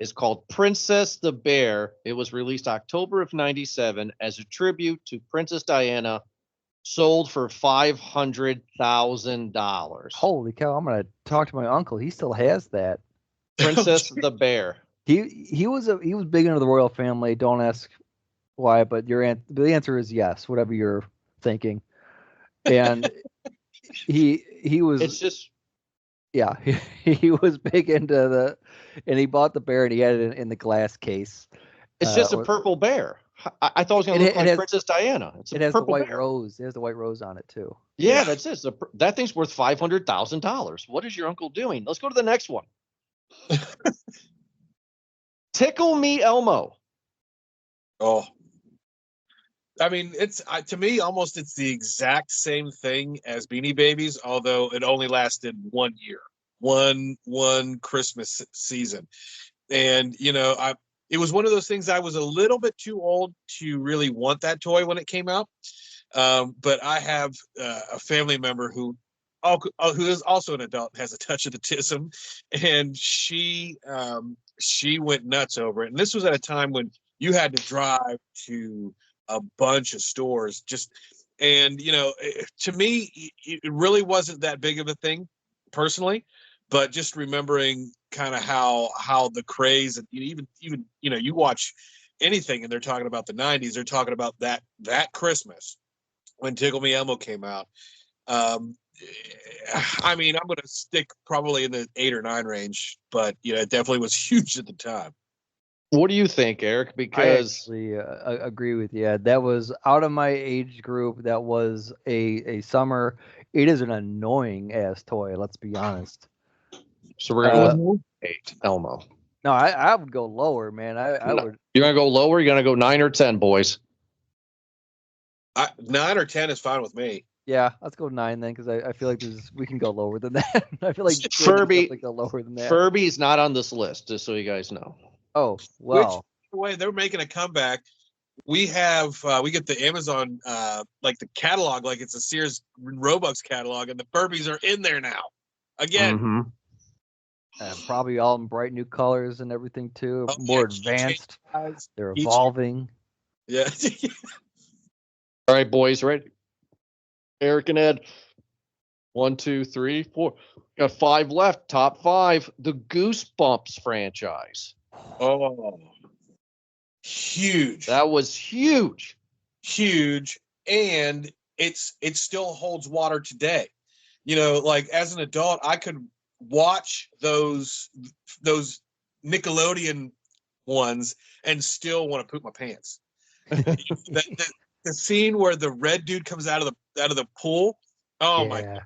is called Princess the Bear. It was released October of 97 as a tribute to Princess Diana, sold for $500,000. Holy cow! I'm gonna talk to my uncle. He still has that. Princess the Bear. He was big into the royal family. Don't ask why, but the answer is yes. Whatever you're thinking, and he was. It's just Yeah, he was big into and he bought the bear and he had it in the glass case. it's just a purple bear. I thought it was going to look like Princess Diana. It has the white bear. rose. It has the white rose on it too. Yeah, that's it. That thing's worth $500,000. What is your uncle doing? Let's go to the next one. Tickle Me Elmo. Oh, I mean, it's to me almost it's the exact same thing as Beanie Babies, although it only lasted 1 year, one Christmas season, and it was one of those things. I was a little bit too old to really want that toy when it came out, but I have a family member who is also an adult, has a touch of autism, and she went nuts over it. And this was at a time when you had to drive to a bunch of stores to me, it really wasn't that big of a thing personally, but just remembering kind of how the craze, and even you watch anything and they're talking about the 90s, they're talking about that Christmas when Tickle Me Elmo came out. I mean, I'm going to stick probably in the 8 or 9 range, but it definitely was huge at the time. What do you think, Eric? Because I actually agree with you. That was out of my age group. That was a summer. It is an annoying ass toy. Let's be honest. So we're going to go with 8, Elmo. No, I would go lower, man. I would. You're going to go lower? You're going to go 9 or 10, boys? 9 or 10 is fine with me. Yeah, let's go 9 then, because I feel like we can go lower than that. I feel like Furby go lower than that. Furby's not on this list, just so you guys know. Oh well. Which, by the way, they're making a comeback. We have we get the Amazon like the catalog, like it's a Sears Roebuck catalog, and the Furbies are in there now. Again. Mm-hmm. Probably all in bright new colors and everything too. Oh, More yeah, advanced. They're evolving. Yeah. All right, boys, right? Eric and Ed. 1, 2, 3, 4. Got 5 left. Top 5. The Goosebumps franchise. Oh, huge. That was huge. And it still holds water today. Like as an adult, I could watch those Nickelodeon ones and still want to poop my pants. The scene where the red dude comes out of the pool. Oh my God.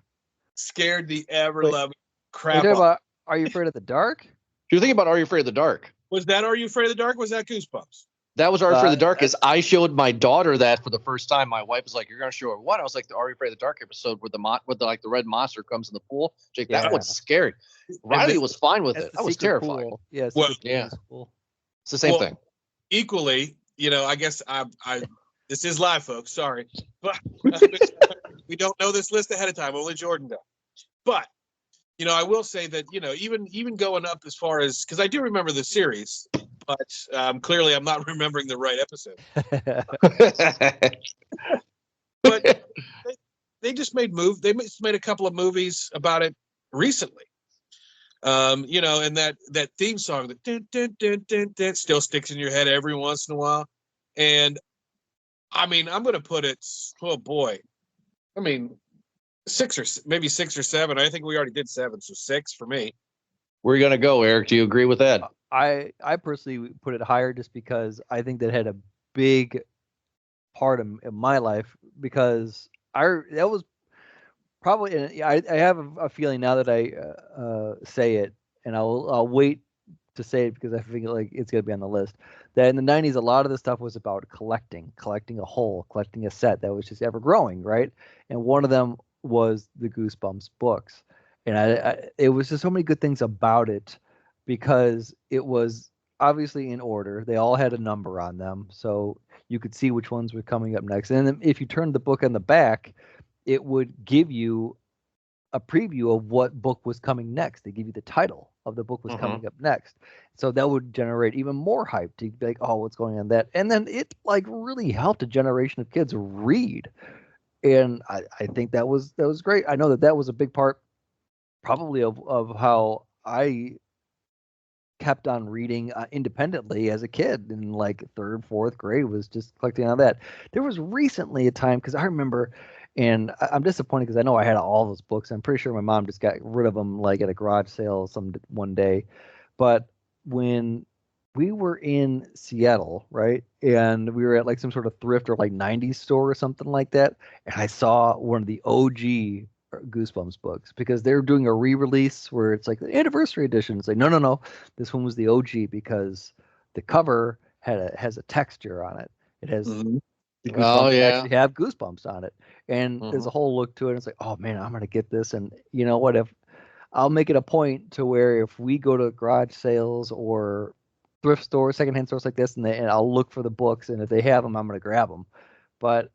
Scared the ever-loving crap out. Are You Afraid of the Dark? You're thinking about Are You Afraid of the Dark? Was that Are You Afraid of the Dark? Was that Goosebumps? That was Are You Afraid of the Dark. Is I showed my daughter that for the first time. My wife was like, "You're gonna show her what?" I was like, "The Are You Afraid of the Dark episode where the red monster comes in the pool." Jake, that one's scary. Riley was fine with it. I was terrified. Pool. Yeah, yeah. It's the same thing. Equally, I guess I this is live, folks. Sorry, but we don't know this list ahead of time. Only Jordan does. But I will say that even going up as far as, because I do remember the series, but clearly I'm not remembering the right episode. But they just made a couple of movies about it recently. And that theme song that dun, dun, dun, dun, dun, still sticks in your head every once in a while. And I mean, I'm going to put it, oh boy, I mean, 6 or 7. I think we already did 7, so 6 for me. Where are you going to go, Eric? Do you agree with that? I personally put it higher just because I think that had a big part in my life, because that was probably, and I have a feeling now that I say it, and I'll wait to say it because I feel like it's going to be on the list, that in the 90s, a lot of the stuff was about collecting a whole, collecting a set that was just ever growing, right? And one of them was the Goosebumps books. And it was just so many good things about it, because it was obviously in order. They all had a number on them, so you could see which ones were coming up next. And then if you turned the book on the back, it would give you a preview of what book was coming next. They give you the title of the book was coming up next. So that would generate even more hype to be like, oh, what's going on that? And then it like really helped a generation of kids read. And I think that was great. I know that was a big part probably of how I kept on reading independently as a kid in like third, fourth grade, was just collecting on that. There was recently a time, because I remember, and I'm disappointed because I know I had all those books. I'm pretty sure my mom just got rid of them like at a garage sale one day. But when we were in Seattle, right, and we were at like some sort of thrift or like 90s store or something like that, and I saw one of the OG Goosebumps books, because they're doing a re-release where it's like the anniversary edition. It's like no, this one was the OG because the cover has a texture on it. It has the Goosebumps actually have goosebumps on it, and there's a whole look to it. And it's like, oh man, I'm gonna get this. And you know what? If I'll make it a point to where if we go to garage sales or thrift stores, secondhand stores like this, and I'll look for the books, and if they have them, I'm gonna grab them. But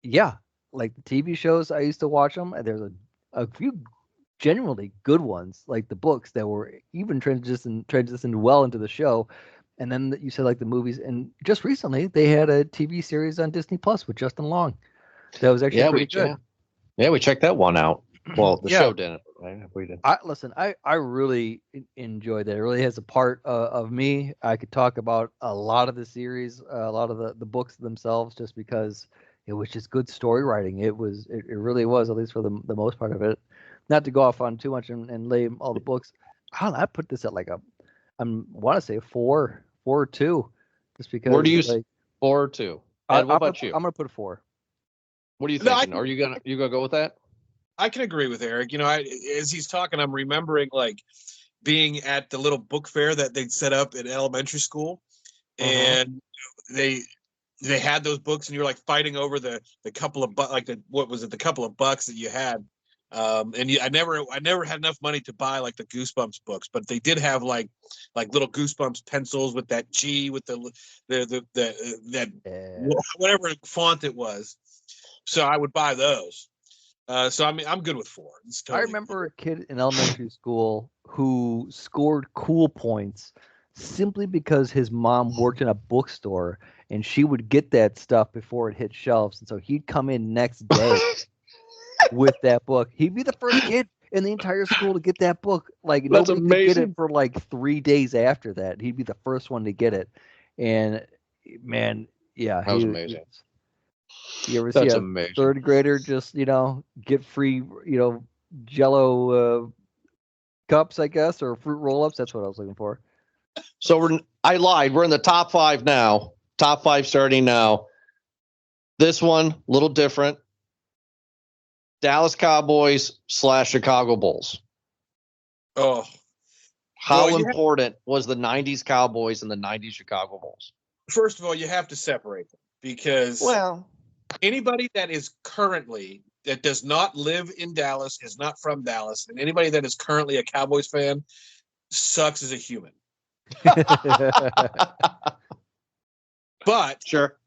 yeah, like the TV shows, I used to watch them, and there's a few genuinely good ones, like the books that were even transitioned well into the show. And then you said like the movies, and just recently they had a TV series on Disney Plus with Justin Long. That was actually pretty good. Yeah, we checked that one out. Well, the show didn't. We did. I really enjoyed that. It really has a part of me. I could talk about a lot of the series, a lot of the books themselves, just because it was just good story writing. It really was, at least for the most part of it. Not to go off on too much and lay all the books. I put this at like I want to say 4 or 2, just because. Where do you 4 or 2? And what about you? I'm gonna put a 4. What are you thinking? Are you gonna go with that? I can agree with Eric. You know, as he's talking, I'm remembering like being at the little book fair that they'd set up in elementary school, and they had those books, and you were like fighting over the couple of the couple of bucks that you had. I never had enough money to buy like the Goosebumps books, but they did have like little Goosebumps pencils with that G with whatever font it was. So I would buy those. So I mean, I'm good with 4. Totally I remember a kid in elementary school who scored cool points simply because his mom worked in a bookstore, and she would get that stuff before it hit shelves, and so he'd come in next day with that book. He'd be the first kid in the entire school to get that book. Like nobody could get it for like 3 days after that. He'd be the first one to get it, and man, yeah, that was amazing. You ever see a third grader just, get free, Jello cups, I guess, or fruit roll-ups? That's what I was looking for. So I lied. We're in the top 5 now. Top 5 starting now. This one, a little different. Dallas Cowboys / Chicago Bulls. Oh. How important was the 90s Cowboys and the 90s Chicago Bulls? First of all, you have to separate them, because anybody that does not live in Dallas, is not from Dallas, and anybody that is currently a Cowboys fan sucks as a human. But sure,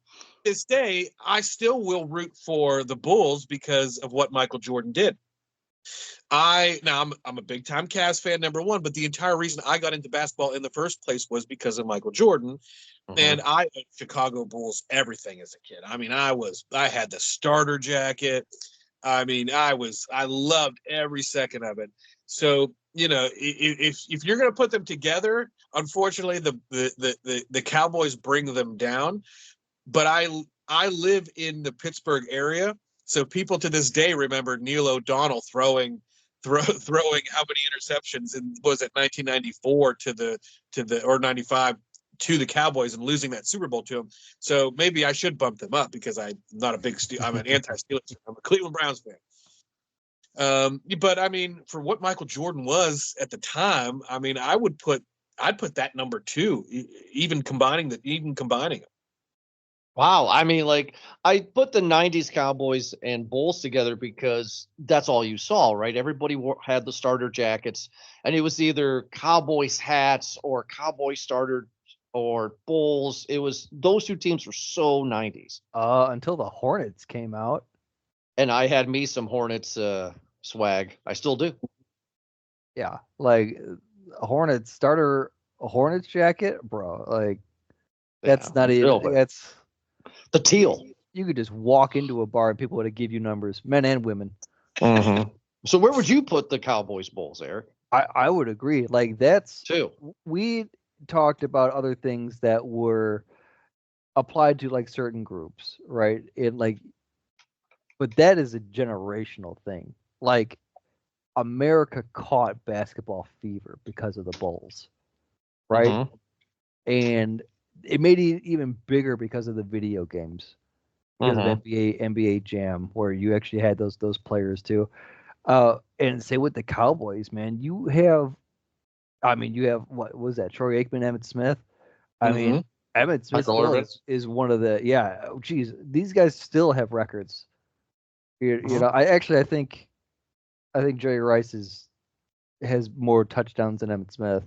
this day, I still will root for the Bulls because of what Michael Jordan did. I'm a big time Cavs fan, number one, but the entire reason I got into basketball in the first place was because of Michael Jordan. And I Chicago Bulls everything as a kid. I mean, I had the starter jacket. I mean, I loved every second of it. So, if you're going to put them together, unfortunately, the Cowboys bring them down. But I live in the Pittsburgh area, so people to this day remember Neil O'Donnell throwing how many interceptions in, was it 1994 or 95 to the Cowboys and losing that Super Bowl to them. So maybe I should bump them up, because I'm not I'm an anti-Steelers. I'm a Cleveland Browns fan. But I mean, for what Michael Jordan was at the time, I mean, I'd put that number 2, even combining them. Wow. I mean, like, I put the 90s Cowboys and Bulls together because that's all you saw, right? Everybody had the starter jackets, and it was either Cowboys hats or Cowboy starter or Bulls. It was those two teams were so 90s. Until the Hornets came out. And I had me some Hornets swag. I still do. Yeah, like a Hornets starter, a Hornets jacket, bro. Like that's Yeah, not even. silver. That's The teal. you could just walk into a bar and people would give you numbers, men and women. Mm-hmm. So where would you put the Cowboys Bulls, Eric? I would agree. Like that's Two. we talked about other things that were applied to like certain groups, right? But that is a generational thing. Like America caught basketball fever because of the Bulls, right? Mhm. And it made it even bigger because of the video games, because Mhm. of NBA Jam, where you actually had those players too. And say with the Cowboys, man, you have what was that? Troy Aikman, Emmett Smith. I mean, Emmett Smith Michael still Irvin. is one of the geez, these guys still have records. You Mhm. know, I think Jerry Rice has more touchdowns than Emmett Smith.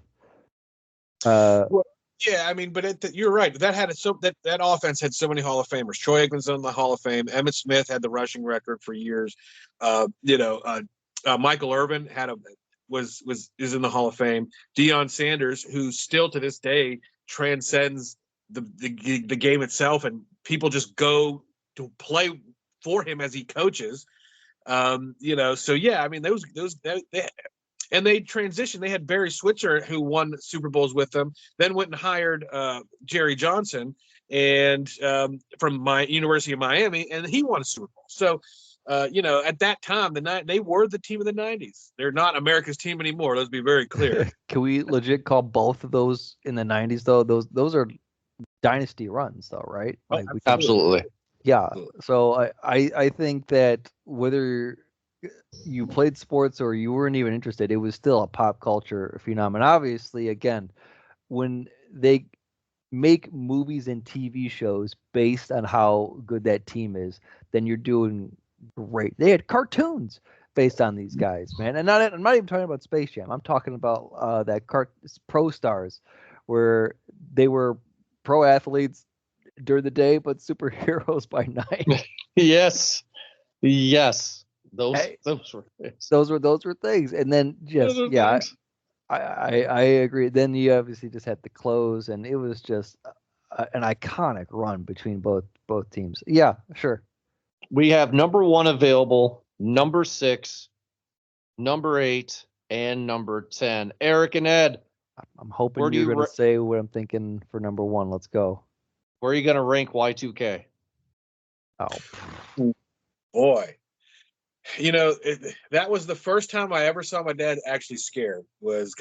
Yeah, I mean, but you're right. That offense had so many Hall of Famers. Troy Aikman's in the Hall of Fame. Emmett Smith had the rushing record for years. Michael Irvin is in the Hall of Fame. Deion Sanders, who still to this day transcends the game itself, and people just go to play for him as he coaches. So yeah, I mean and they transitioned. They had Barry Switzer, who won Super Bowls with them, then went and hired Jerry Johnson and from my University of Miami, and he won a Super Bowl. So, at that time, they were the team of the '90s. They're not America's team anymore. Let's be very clear. Can we legit call both of those in the '90s though? Those are dynasty runs though, right? Like Absolutely. yeah. So I think that whether you played sports or you weren't even interested, it was still a pop culture phenomenon. Obviously, again, when they make movies and TV shows based on how good that team is, then you're doing great. They had cartoons based on these guys, man. And I'm not even talking about Space Jam. I'm talking about Pro Stars, where they were pro athletes during the day, but superheroes by night. Yes. Those Hey, were things. those were things. And then just Those were yeah, things. I agree. Then you obviously just had the close, and it was just an iconic run between both teams. Yeah, sure. We have number 1 available, number 6, number 8, and number 10. Eric and Ed, I'm hoping Where do you're you going to say what I'm thinking for number 1. Let's go. where are you going to rank Y2K? Oh, Boy, that was the first time I ever saw my dad actually scared. Was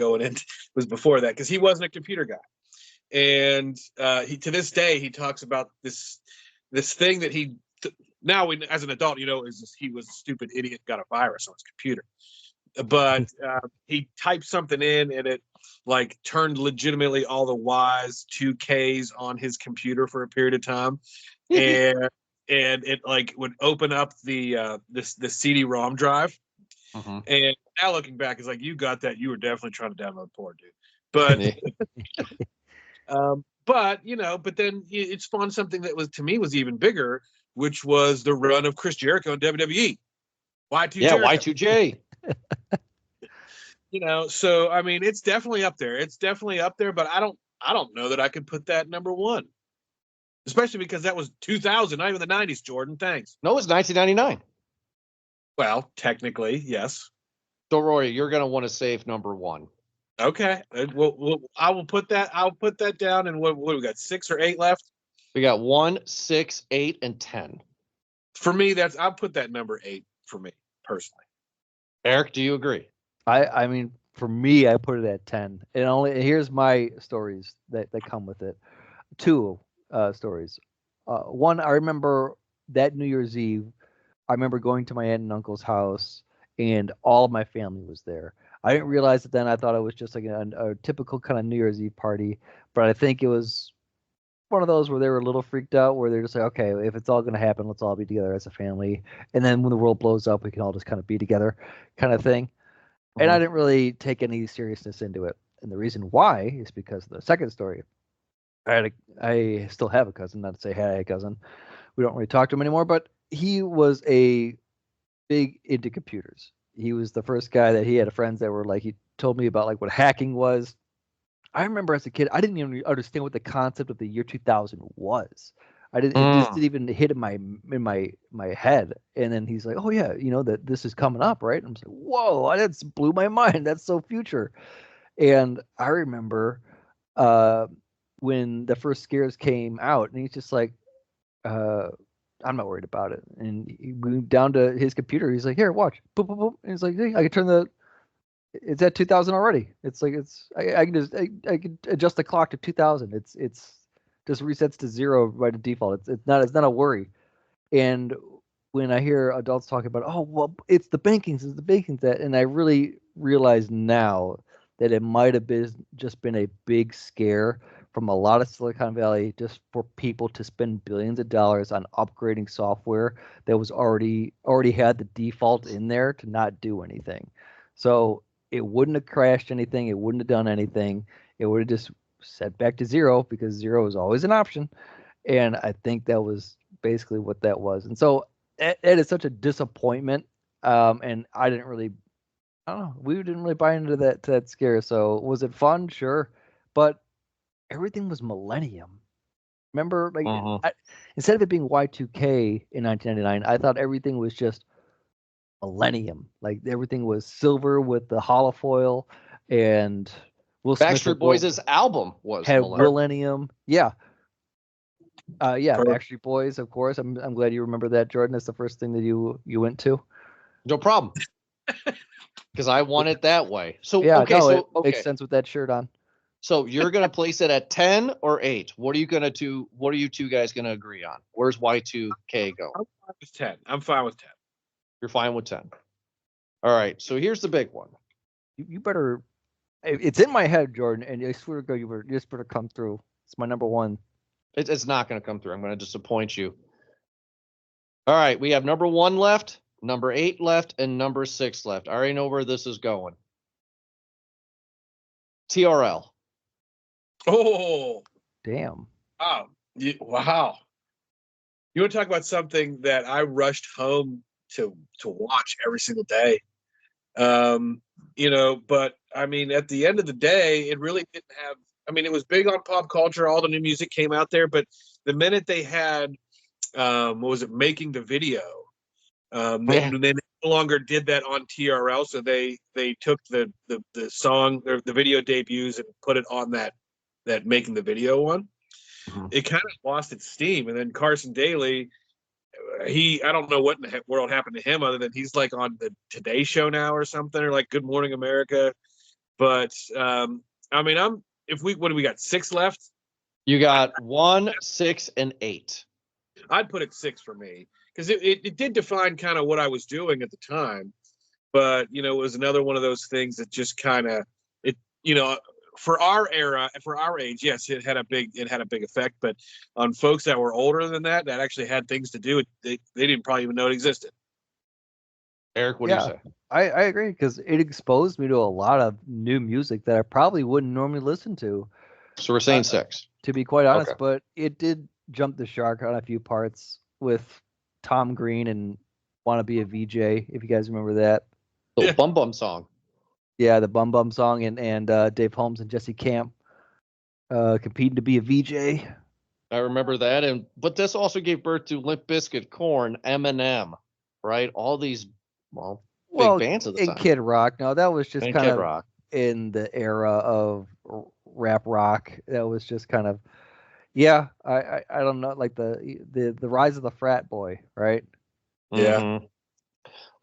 before that, because he wasn't a computer guy, and he to this day he talks about this thing that as an adult, he was a stupid idiot, got a virus on his computer, but he typed something in and it like turned legitimately all the Y's to K's on his computer for a period of time, and it like would open up the CD-ROM drive. Mm-hmm. And now looking back, it's like, you got that. You were definitely trying to download porn, dude. But but then it spawned something that was, to me, was even bigger, which was the run of Chris Jericho in WWE. Y2 Jericho. Y2J. So I mean, it's definitely up there. But I don't know that I could put that number 1. Especially because that was 2000, not even the 90s, Jordan. Thanks. No, it's 1999. Well, technically, yes. So, Roy, you're going to want to save number 1. Okay. I will put that. I'll put that down. And what we got? 6 or 8 left. We got 1, 6, 8, and 10. For me, I'll put that number 8 for me personally. Eric, do you agree? I mean, for me, I put it at 10. And here's my stories that come with it. 2 stories. One, I remember that New Year's Eve. I remember going to my aunt and uncle's house, and all of my family was there. I didn't realize it then. I thought it was just like a typical kind of New Year's Eve party, but I think it was one of those where they were a little freaked out, where they're just like, okay, if it's all going to happen, let's all be together as a family. And then when the world blows up, we can all just kind of be together kind of thing. And I didn't really take any seriousness into it. And the reason why is because of the second story. I still have a cousin, not to say had a cousin. We don't really talk to him anymore, but he was a big into computers. He was the first guy that he had friends that were like, he told me about like what hacking was. I remember as a kid, I didn't even understand what the concept of the year 2000 was. I didn't. It just Mm. didn't even hit in my head. And then he's like, "Oh yeah, that this is coming up, right?" And I'm like, "Whoa, that's blew my mind. That's so future." And I remember uh, when the first scares came out, and he's just like, uh, "I'm not worried about it." And he moved down to his computer. He's like, "Here, watch." Boop, boop, boop. And he's like, "Hey, I can turn the it's at 2000 already. It's like I can just I can adjust the clock to 2000. It's just resets to zero by the default. It's not a worry. And when I hear adults talking about, oh well, it's the bankings that, and I really realize now that it might have been just been a big scare from a lot of Silicon Valley just for people to spend billions of dollars on upgrading software that was already had the default in there to not do anything. So it wouldn't have crashed anything. It wouldn't have done anything. It would have just set back to zero because zero is always an option. And I think that was basically what that was. And so it is such a disappointment. And I don't know, we didn't really buy into that scare. So was it fun? Sure. But everything was Millennium. Remember, like, Mhm. instead of it being Y2K in 1999, I thought everything was just Millennium. Like everything was silver with the holofoil, and Will Smith Backstreet Boys' album was had Millennium. Millennium. Yeah, yeah, Per- Backstreet Boys, of course. I'm glad you remember that, Jordan. That's the first thing that you went to. No problem, because I want it that way. So Yeah, okay, no, it so makes okay, sense with that shirt on. so you're gonna place it at 10 or 8. What are you gonna do? What are you two guys gonna agree on? Where's Y2K going? I'm fine with 10. I'm fine with 10. You're fine with 10. All right. So here's the big one. You better. It's in my head, Jordan, and I swear to God, you just better come through. It's my number one. It's not gonna come through. I'm gonna disappoint you. All right. We have number 1 left, number 8 left, and number 6 left. I already know where this is going. TRL. Oh, Damn. wow. Wow. You want to talk about something that I rushed home to watch every single day. But I mean, at the end of the day, it really didn't have. I mean, it was big on pop culture. All the new music came out there, but the minute they had, what was it, making the video, Yeah. they no longer did that on TRL. So they took the song or the video debuts and put it on that making the video one. Mhm. It kind of lost its steam, and then Carson Daly, I don't know what in the world happened to him other than he's like on the Today Show now or something, or like Good Morning America. But I mean, what do we got, 6 left? You got 1, 6, and 8. I'd put it 6 for me because it did define kind of what I was doing at the time. But it was another one of those things that just kind of it you know for our era, for our age, yes, it had a big effect. But on folks that were older than that actually had things to do, they didn't probably even know it existed. Eric, what do you Yeah, say? I agree because it exposed me to a lot of new music that I probably wouldn't normally listen So we're uh, saying 6. to be quite Okay. honest. But it did jump the shark on a few parts with Tom Green and "Want to Be a VJ," if you guys remember that. Little Yeah. bum bum song. Yeah, the Bum Bum song and Dave Holmes and Jesse Camp competing to be a VJ. I remember that, but this also gave birth to Limp Bizkit, Korn, Eminem, right? All these big Well, bands at the in time. Kid Rock, no, that was just And kind Kid of Rock. in the era of rap rock. That was just kind of, yeah. I don't know, like the rise of the frat boy, right? Yeah. Mm-hmm.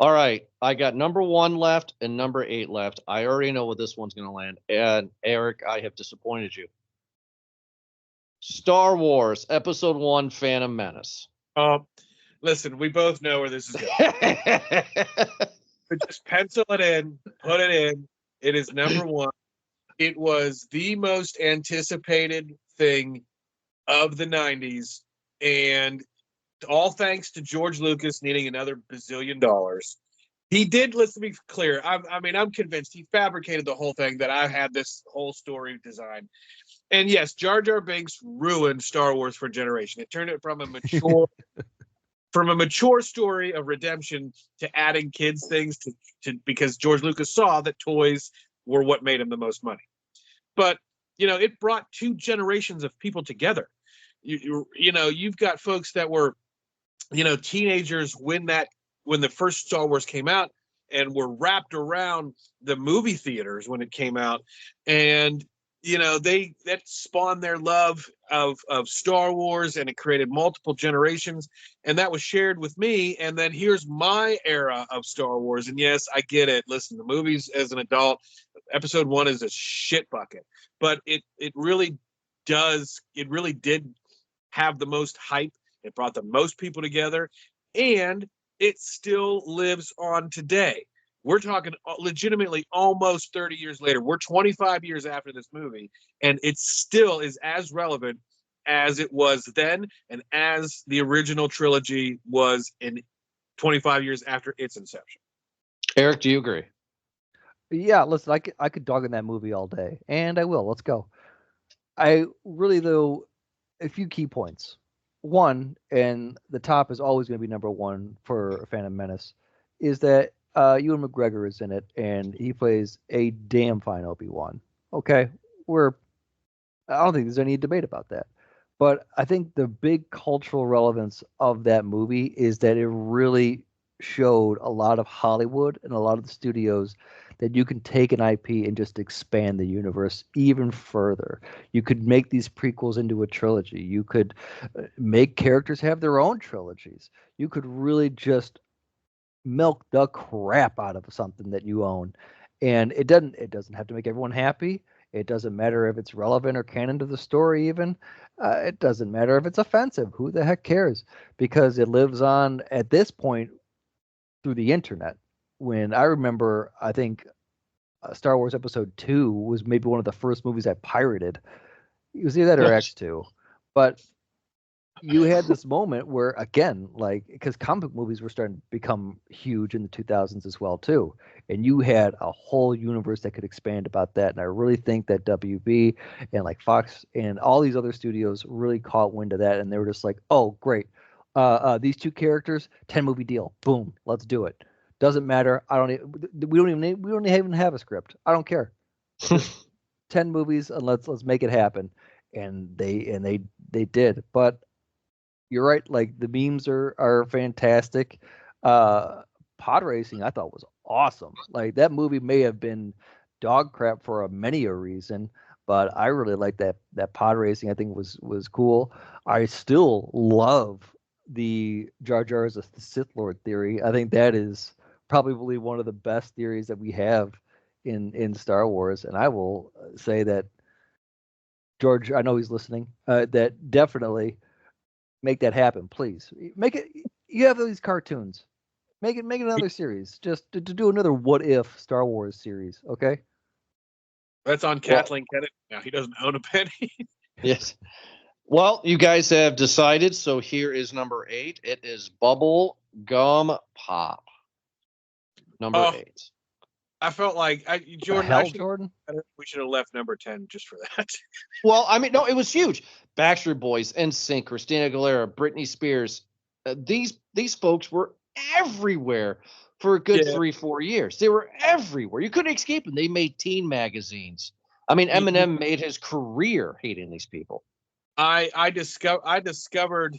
All right, I got number 1 left and number 8 left. I already know where this one's going to land. And Eric, I have disappointed you. Star Wars Episode 1: Phantom Menace. Listen, we both know where this is going. But just pencil it in, put it in. It is number 1. It was the most anticipated thing of the 90s, and all thanks to George Lucas needing another bazillion dollars. He did. Let's be clear. I'm convinced he fabricated the whole thing, that I had this whole story designed. And yes, Jar Jar Binks ruined Star Wars for a generation. It turned it from a mature story of redemption to adding kids things to because George Lucas saw that toys were what made him the most money. But it brought two generations of people together. You've got folks that were teenagers when the first Star Wars came out, and were wrapped around the movie theaters when it came out, and that spawned their love of Star Wars, and it created multiple generations, and that was shared with me. And then here's my era of Star Wars, and yes, I get it. Listen, the movies as an adult, Episode 1 is a shit bucket, but it really did have the most hype. It brought the most people together, and it still lives on today. We're talking legitimately almost 30 years later. We're 25 years after this movie, and it still is as relevant as it was then, and as the original trilogy was in 25 years after its inception. Eric, do you agree? Yeah, listen, I could dog in that movie all day, and I will. Let's go. I really, though, a few key points. One, and the top is always going to be number one for Phantom Menace, is that Ewan McGregor is in it, and he plays a damn fine Obi-Wan. Okay, I don't think there's any debate about that. But I think the big cultural relevance of that movie is that it really showed a lot of Hollywood and a lot of the studios that you can take an IP and just expand the universe even further. You could make these prequels into a trilogy. You could make characters have their own trilogies. You could really just milk the crap out of something that you own. And it doesn't have to make everyone happy. It doesn't matter if it's relevant or canon to the story even. It doesn't matter if it's offensive. Who the heck cares? Because it lives on at this point through the internet. When I remember, I think Star Wars Episode 2 was maybe one of the first movies I pirated. It was either that or X2. But you had this moment where, again, because comic movies were starting to become huge in the 2000s as well, too. And you had a whole universe that could expand about that. And I really think that WB and Fox and all these other studios really caught wind of that. And they were just like, oh, great. These two characters, 10-movie deal. Boom. Let's do it. Doesn't matter. We don't even have a script. I don't care. Just 10 movies and let's make it happen. And they did. But you're right. The memes are fantastic. Pod racing I thought was awesome. That movie may have been dog crap for many a reason, but I really liked that pod racing. I think was cool. I still love the Jar Jar as a Sith Lord theory. I think that is probably one of the best theories that we have in Star Wars. And I will say that George, I know he's listening, that definitely make that happen, please. Make it. You have these cartoons. Make it another series. Just to do another What If Star Wars series, okay? That's on Kathleen Kennedy now. He doesn't own a penny. Yes. Well, you guys have decided, so here is number 8. It is Bubble Gum Pop. Number 8. I felt like Jordan. We should have left number 10 just for that. Well, I mean, no, it was huge. Backstreet Boys, NSYNC, Christina Aguilera, Britney Spears. These folks were everywhere for a good 3-4 years. They were everywhere. You couldn't escape them. They made teen magazines. I mean, Eminem made his career hating these people. I discovered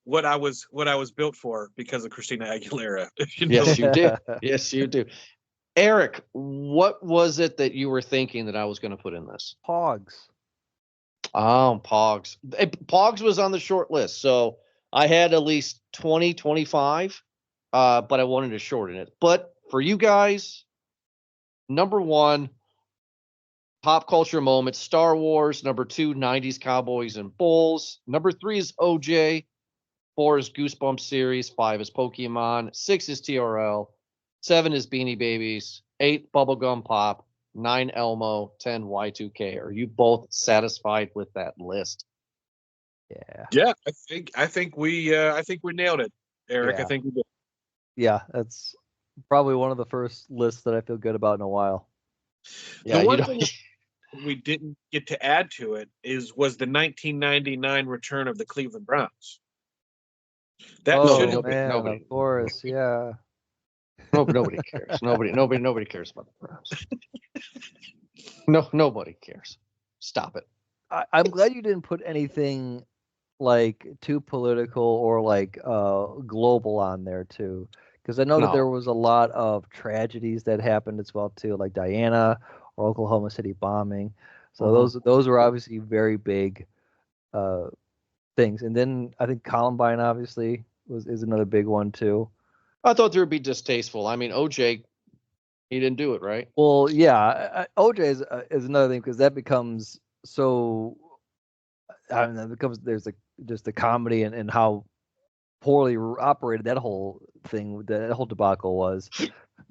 what I was built for because of Christina Aguilera. Yes, you did. Yes, you do. Eric, what was it that you were thinking that I was going to put in this? Pogs. Oh, Pogs. Pogs was on the short list, so I had at least 20, 25, but I wanted to shorten it. But for you guys, number 1, pop culture moments, Star Wars. Number 2, 90s Cowboys and Bulls. Number 3 is OJ. 4 is Goosebumps series. 5 is Pokemon. 6 is TRL. 7 is Beanie Babies. 8, Bubblegum Pop. 9, Elmo. 10, Y2K. Are you both satisfied with that list? Yeah. I think we nailed it, Eric. Yeah. I think we did. Yeah, that's probably one of the first lists that I feel good about in a while. Yeah, The you one know, thing we didn't get to add to it was the 1999 return of the Cleveland Browns. That Oh should nobody- have man, nobody- of course, yeah. nobody cares. Nobody cares about the Browns. No, nobody cares. Stop it. I'm glad you didn't put anything like too political or like global on there too, because I know that No. there was a lot of tragedies that happened as well too, like Diana or Oklahoma City bombing. So those were obviously very big things. And then I think Columbine obviously is another big one too. I thought there would be distasteful. I mean, OJ, he didn't do it, right? Well, yeah, OJ is another thing because that becomes so. I mean, that becomes there's just the comedy and how poorly operated that whole thing, that whole debacle was,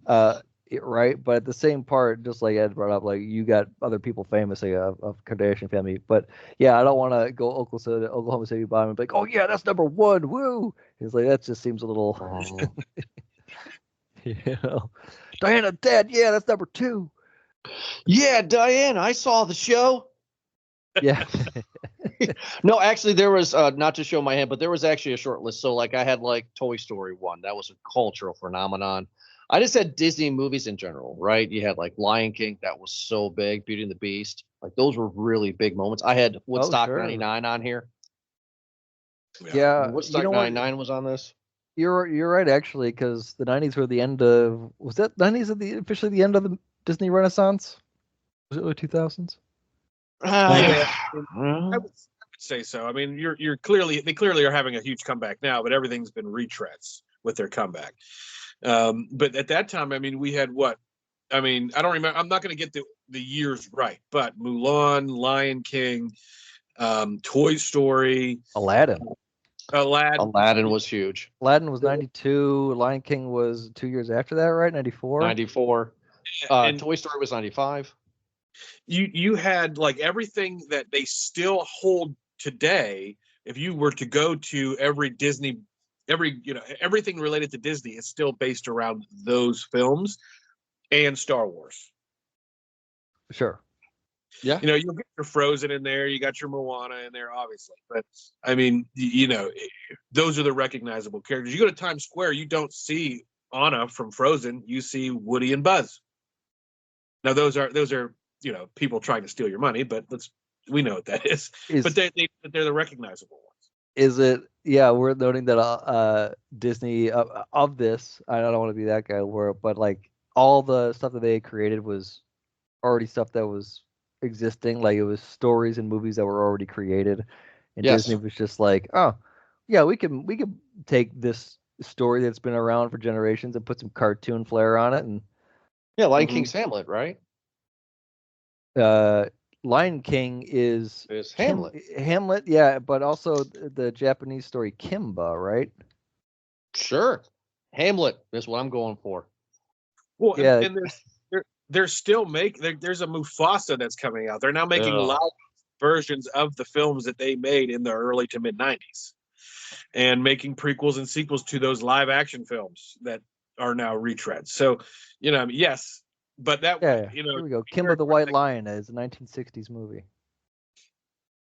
right? But at the same part, just like Ed brought up, like you got other people famous like of Kardashian family, but yeah, I don't want to go Oklahoma City bombing, like, oh yeah, that's number one, woo! It's like that just seems a little, you know, Diana dead, yeah, that's number two. Yeah, Diane, I saw the show. Yeah. No, actually, there was not to show my hand, but there was actually a short list. So, like, I had like Toy Story 1. That was a cultural phenomenon. I just had Disney movies in general, right? You had like Lion King, that was so big. Beauty and the Beast, like those were really big moments. I had Woodstock sure. '99 on here. Yeah, Woodstock you know what? '99 was on this. You're right actually, because the '90s were the end of, was that '90s officially the end of the Disney Renaissance? Was it early 2000s? I would say so. I mean, they clearly are having a huge comeback now, but everything's been retreads with their comeback. But at that time, I mean, we had what? I mean, I don't remember. I'm not going to get the years right, but Mulan, Lion King, Toy Story, Aladdin. Aladdin was huge. Aladdin was 92. Lion King was 2 years after that, right? 94. 94. And Toy Story was 95. you had like everything that they still hold today. If you were to go to everything related to Disney is still based around those films and Star Wars. Sure. Yeah. You know, you'll get your Frozen in there, you got your Moana in there, obviously. But I mean, those are the recognizable characters. You go to Times Square, you don't see Anna from Frozen, you see Woody and Buzz. Now those are people trying to steal your money, but we know what that is. But they're the recognizable ones. Is it? Yeah, we're noting that Disney of this. I don't want to be that guy, but like all the stuff that they had created was already stuff that was existing. Like it was stories and movies that were already created, and Yes. Disney was just like, oh, yeah, we can take this story that's been around for generations and put some cartoon flair on it, and Yeah, Lion King's Hamlet, right? Lion King is Hamlet. Hamlet, yeah, but also the Japanese story Kimba, right? Sure. Hamlet is what I'm going for. Well, Yeah. and they're still there's a Mufasa that's coming out. They're now making Yeah. live versions of the films that they made in the early to mid 90s and making prequels and sequels to those live action films that are now retreads. So, yes, but that, Yeah, here we go. Kimba the White Lion is a 1960s movie.